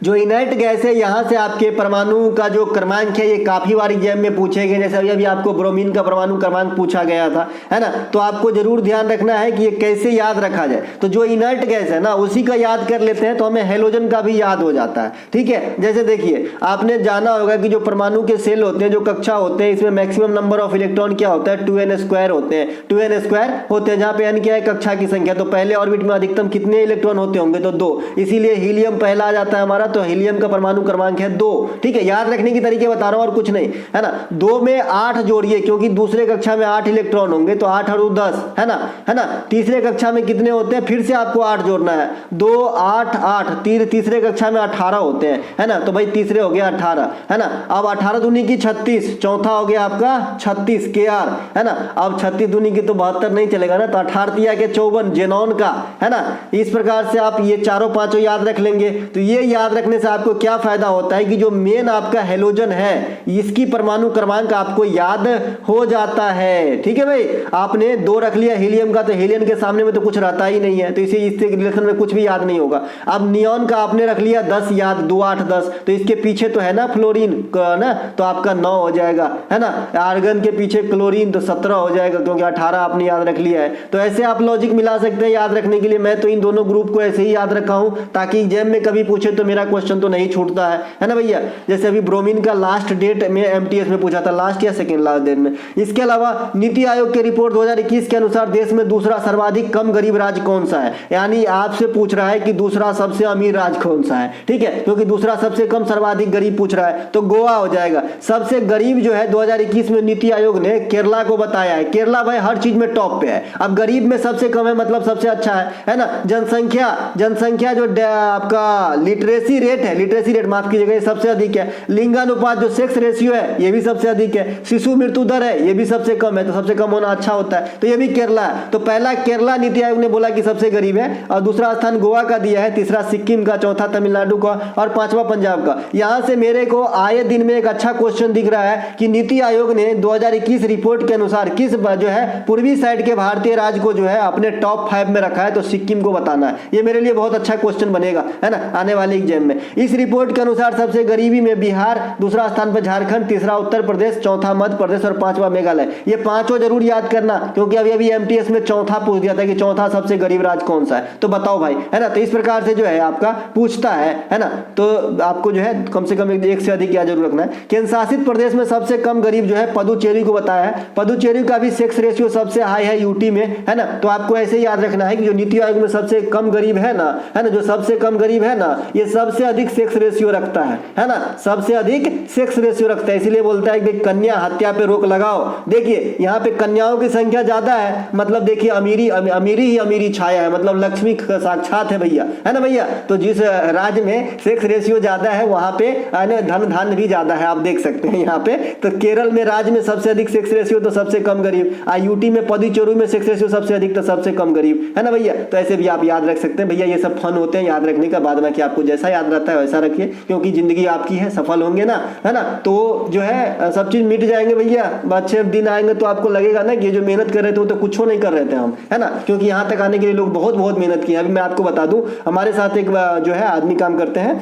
जो इनर्ट गैस है यहाँ से आपके परमाणु का जो क्रमांक है ये काफी बार एग्जाम में पूछे गए, जैसे अभी आपको ब्रोमीन का परमाणु क्रमांक पूछा गया था है ना। तो आपको जरूर ध्यान रखना है कि ये कैसे याद रखा जाए। तो जो इनर्ट गैस है ना उसी का याद कर लेते हैं तो हमें हेलोजन का भी याद हो जाता है। ठीक है, जैसे देखिए आपने जाना होगा कि जो परमाणु के सेल होते हैं, जो कक्षा होते हैं, इसमें मैक्सिमम नंबर ऑफ इलेक्ट्रॉन क्या होता है 2n² होते हैं। 2n² होते हैं, जहाँ पे n क्या है कक्षा की संख्या। तो पहले ऑर्बिट में अधिकतम कितने इलेक्ट्रॉन होते होंगे तो 2, इसीलिए हीलियम पहला आ जाता है हमारा, तो हीलियम का परमाणु क्रमांक है 2। ठीक है, याद रखने की तरीके बता रहा हूं और कुछ नहीं है ना। 2 में 8 जोड़िए, क्योंकि दूसरे कक्षा में 8 इलेक्ट्रॉन होंगे, तो 8 और 10 है ना। तीसरे कक्षा में कितने होते हैं, फिर से आपको 8 जोड़ना है, 2 8 8, तीसरे कक्षा में 18 होते हैं है ना। तो भाई तीसरे हो गया 18 है ना। अब 18 दूनी की 36, चौथा हो गया आपका 36 KR है ना। अब 36 दूनी की तो 72 नहीं चलेगा ना, तो 18 तिया के 54 जेनॉन का है ना। इस प्रकार से आप ये चारों पांचों याद रख लेंगे। तो ये याद रखने से आपको क्या फायदा होता है कि जो मेन आपका हेलोजन है इसकी परमाणु क्रमांक आपको याद हो जाता है। ठीक है भाई, आपने 2 रख लिया हीलियम का, तो हीलियम के सामने में तो कुछ रहता ही नहीं है, तो इसे इससे रिलेशन में कुछ भी याद नहीं होगा। अब नियॉन का आपने रख लिया 10 याद, 2 8 10, तो इसके पीछे तो है ना फ्लोरीन ना, तो आपका 9 हो जाएगा है ना। आर्गन के पीछे क्लोरीन, तो 17 हो जाएगा, क्योंकि 18 आपने याद रख लिया है। तो ऐसे आप लॉजिक मिला सकते हैं याद रखने के लिए। मैं तो इन दोनों ग्रुप को ऐसे ही याद रखा हूं ताकि एग्जाम में कभी पूछे तो मेरा क्वेश्चन तो नहीं छूटता है ना भैया। जैसे अभी ब्रोमीन का लास्ट डेट में एमटीएस में पूछा था, लास्ट या सेकंड लास्ट डेट में। इसके अलावा नीति आयोग के रिपोर्ट 2021 के अनुसार देश में दूसरा सर्वाधिक कम गरीब राज्य कौन सा है, यानी आपसे पूछ रहा है कि दूसरा सबसे अमीर राज्य कौन सा है। ठीक है, क्योंकि दूसरा सबसे कम सर्वाधिक गरीब पूछ रहा है, तो गोवा हो जाएगा। सबसे गरीब जो है 2021 में नीति आयोग ने केरला को बताया है। केरला भाई हर चीज में टॉप पे है। अब गरीब में सबसे कम है मतलब सबसे अच्छा है ना। जनसंख्या जो आपका लिटरेसी रेट है, लिटरेसी रेट माफ कीजिएगा, ये सबसे अधिक है। लिंगानुपात जो सेक्स रेशियो है ये भी सबसे अधिक है। शिशु मृत्यु दर है ये भी सबसे कम है, तो सबसे कम होना अच्छा होता है, तो ये भी केरला है। तो पहला केरला नीति आयोग ने बोला कि सबसे गरीब है, और दूसरा स्थान गोवा का दिया है, तीसरा सिक्किम का, चौथा तमिलनाडु का, और पांचवा पंजाब का। यहां से मेरे को आए दिन में एक अच्छा क्वेश्चन दिख रहा है कि नीति आयोग ने 2021 रिपोर्ट के अनुसार किस जो है पूर्वी साइड के भारतीय राज्य को जो है अपने टॉप 5 में रखा है, तो सिक्किम को बताना है। ये मेरे लिए बहुत अच्छा क्वेश्चन बनेगा है ना आने वाले एग्जाम में। इस रिपोर्ट के अनुसार सबसे गरीबी में बिहार, दूसरा स्थान पर झारखंड, तीसरा उत्तर प्रदेश, चौथा मध्य प्रदेश और पांचवा मेघालय। ये पांचों जरूर याद करना, क्योंकि अभी एमटीएस में चौथा पूछ दिया था कि चौथा सबसे गरीब राज्य कौन सा है, तो बताओ भाई है ना। तो इस प्रकार से जो है आपका पूछता है ना, तो आपको जो है कम से कम एक से अधिक याद जरूर रखना है। केंद्र शासित प्रदेश में सबसे कम गरीब जो है पदुचेरी को बताया है। पदुचेरी का भी सेक्स रेशियो सबसे हाई है यूटी में है ना। तो आपको ऐसे याद रखना है कि जो नीति आयोग में सबसे कम गरीब है ना, जो सबसे कम गरीब है ना, ये सबसे सबसे अधिक सेक्स रेशियो रखता है ना, सबसे अधिक सेक्स रेशियो रखता है। इसीलिए बोलता है कि कन्या हत्या पे रोक लगाओ। देखिए यहाँ पे कन्याओं की संख्या ज्यादा है, मतलब देखिए अमीरी अमीरी ही अमीरी छाया है, मतलब लक्ष्मी साक्षात है भैया, है ना भैया। तो जिस राज्य में सेक्स रेशियो ज्यादा है वहां पे धन धान्य भी ज्यादा है, आप देख सकते हैं यहाँ पे। तो केरल में राज्य में सबसे अधिक सेक्स रेशियो तो सबसे कम गरीब, यूटी में पदीचोरू में सेक्स रेशियो सबसे अधिक तो सबसे कम गरीब, है ना भैया। तो ऐसे भी आप याद रख सकते हैं भैया, ये सब फन होते हैं याद रखने का। बाद में कि आपको जैसा याद रहता है वैसा रखिए, क्योंकि जिंदगी आपकी है, सफल होंगे ना, है ना, तो जो है सब चीज मिट जाएंगे भैया। अच्छे दिन आएंगे तो आपको लगेगा ना कि ये जो मेहनत कर रहे थे वो तो कुछ नहीं कर रहे थे हम, है ना, क्योंकि यहाँ तक आने के लिए लोग बहुत बहुत मेहनत की है। अभी मैं आपको बता दूं, हमारे साथ एक जो है आदमी काम करते हैं,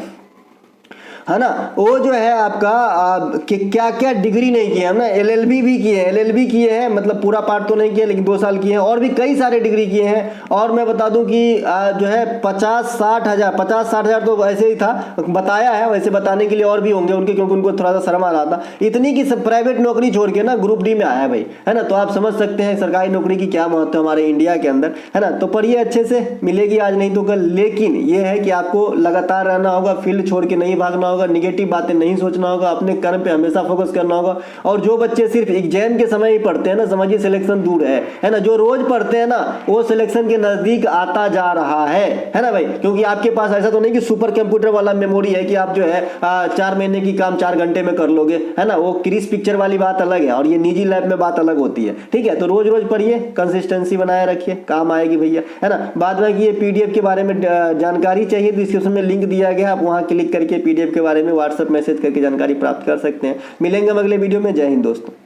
है ना, वो जो है आपका क्या क्या डिग्री नहीं किए हम ना, एलएलबी भी किए हैं, एलएलबी किए हैं, मतलब पूरा पार्ट तो नहीं किया लेकिन 2 साल किए हैं, और भी कई सारे डिग्री किए हैं। और मैं बता दूं कि जो है 50-60 हजार तो वैसे ही था, बताया है, वैसे बताने के लिए और भी होंगे उनके, क्योंकि उनको थोड़ा सा शर्म आ रहा था इतनी कि सब प्राइवेट नौकरी छोड़ के ना ग्रुप डी में आया है भाई, है ना। तो आप समझ सकते हैं सरकारी नौकरी की क्या महत्व है हमारे इंडिया के अंदर, है ना। तो पढ़िए अच्छे से, मिलेगी आज नहीं तो कल, लेकिन ये है कि आपको लगातार रहना होगा, फील्ड छोड़ के नहीं भागना होगा, निगेटिव बातें नहीं सोचना होगा, अपने कर्म पे हमेशा फोकस करना होगा। और जो बच्चे सिर्फ एग्जाम के समय ही पढ़ते हैं ना, समझिए सिलेक्शन दूर है ना। जो रोज पढ़ते हैं ना वो सिलेक्शन के नजदीक आता जा रहा है ना भाई। क्योंकि आपके पास ऐसा तो नहीं कि सुपर कंप्यूटर वाला मेमोरी है कि आप जो है 4 महीने की काम 4 घंटे में कर लोगे, है ना। वो क्रिस पिक्चर वाली बात अलग है और ये निजी लैब में बात अलग होती है, ठीक है। तो रोज रोज पढ़िए, कंसिस्टेंसी बनाए रखिए, काम आएगी भैया, है ना। बाद में ये पीडीएफ के बारे में जानकारी चाहिए तो डिस्क्रिप्शन में लिंक दिया गया, आप वहां क्लिक करके पीडीएफ के बारे में व्हाट्सएप मैसेज करके जानकारी प्राप्त कर सकते हैं। मिलेंगे हम अगले वीडियो में। जय हिंद दोस्तों।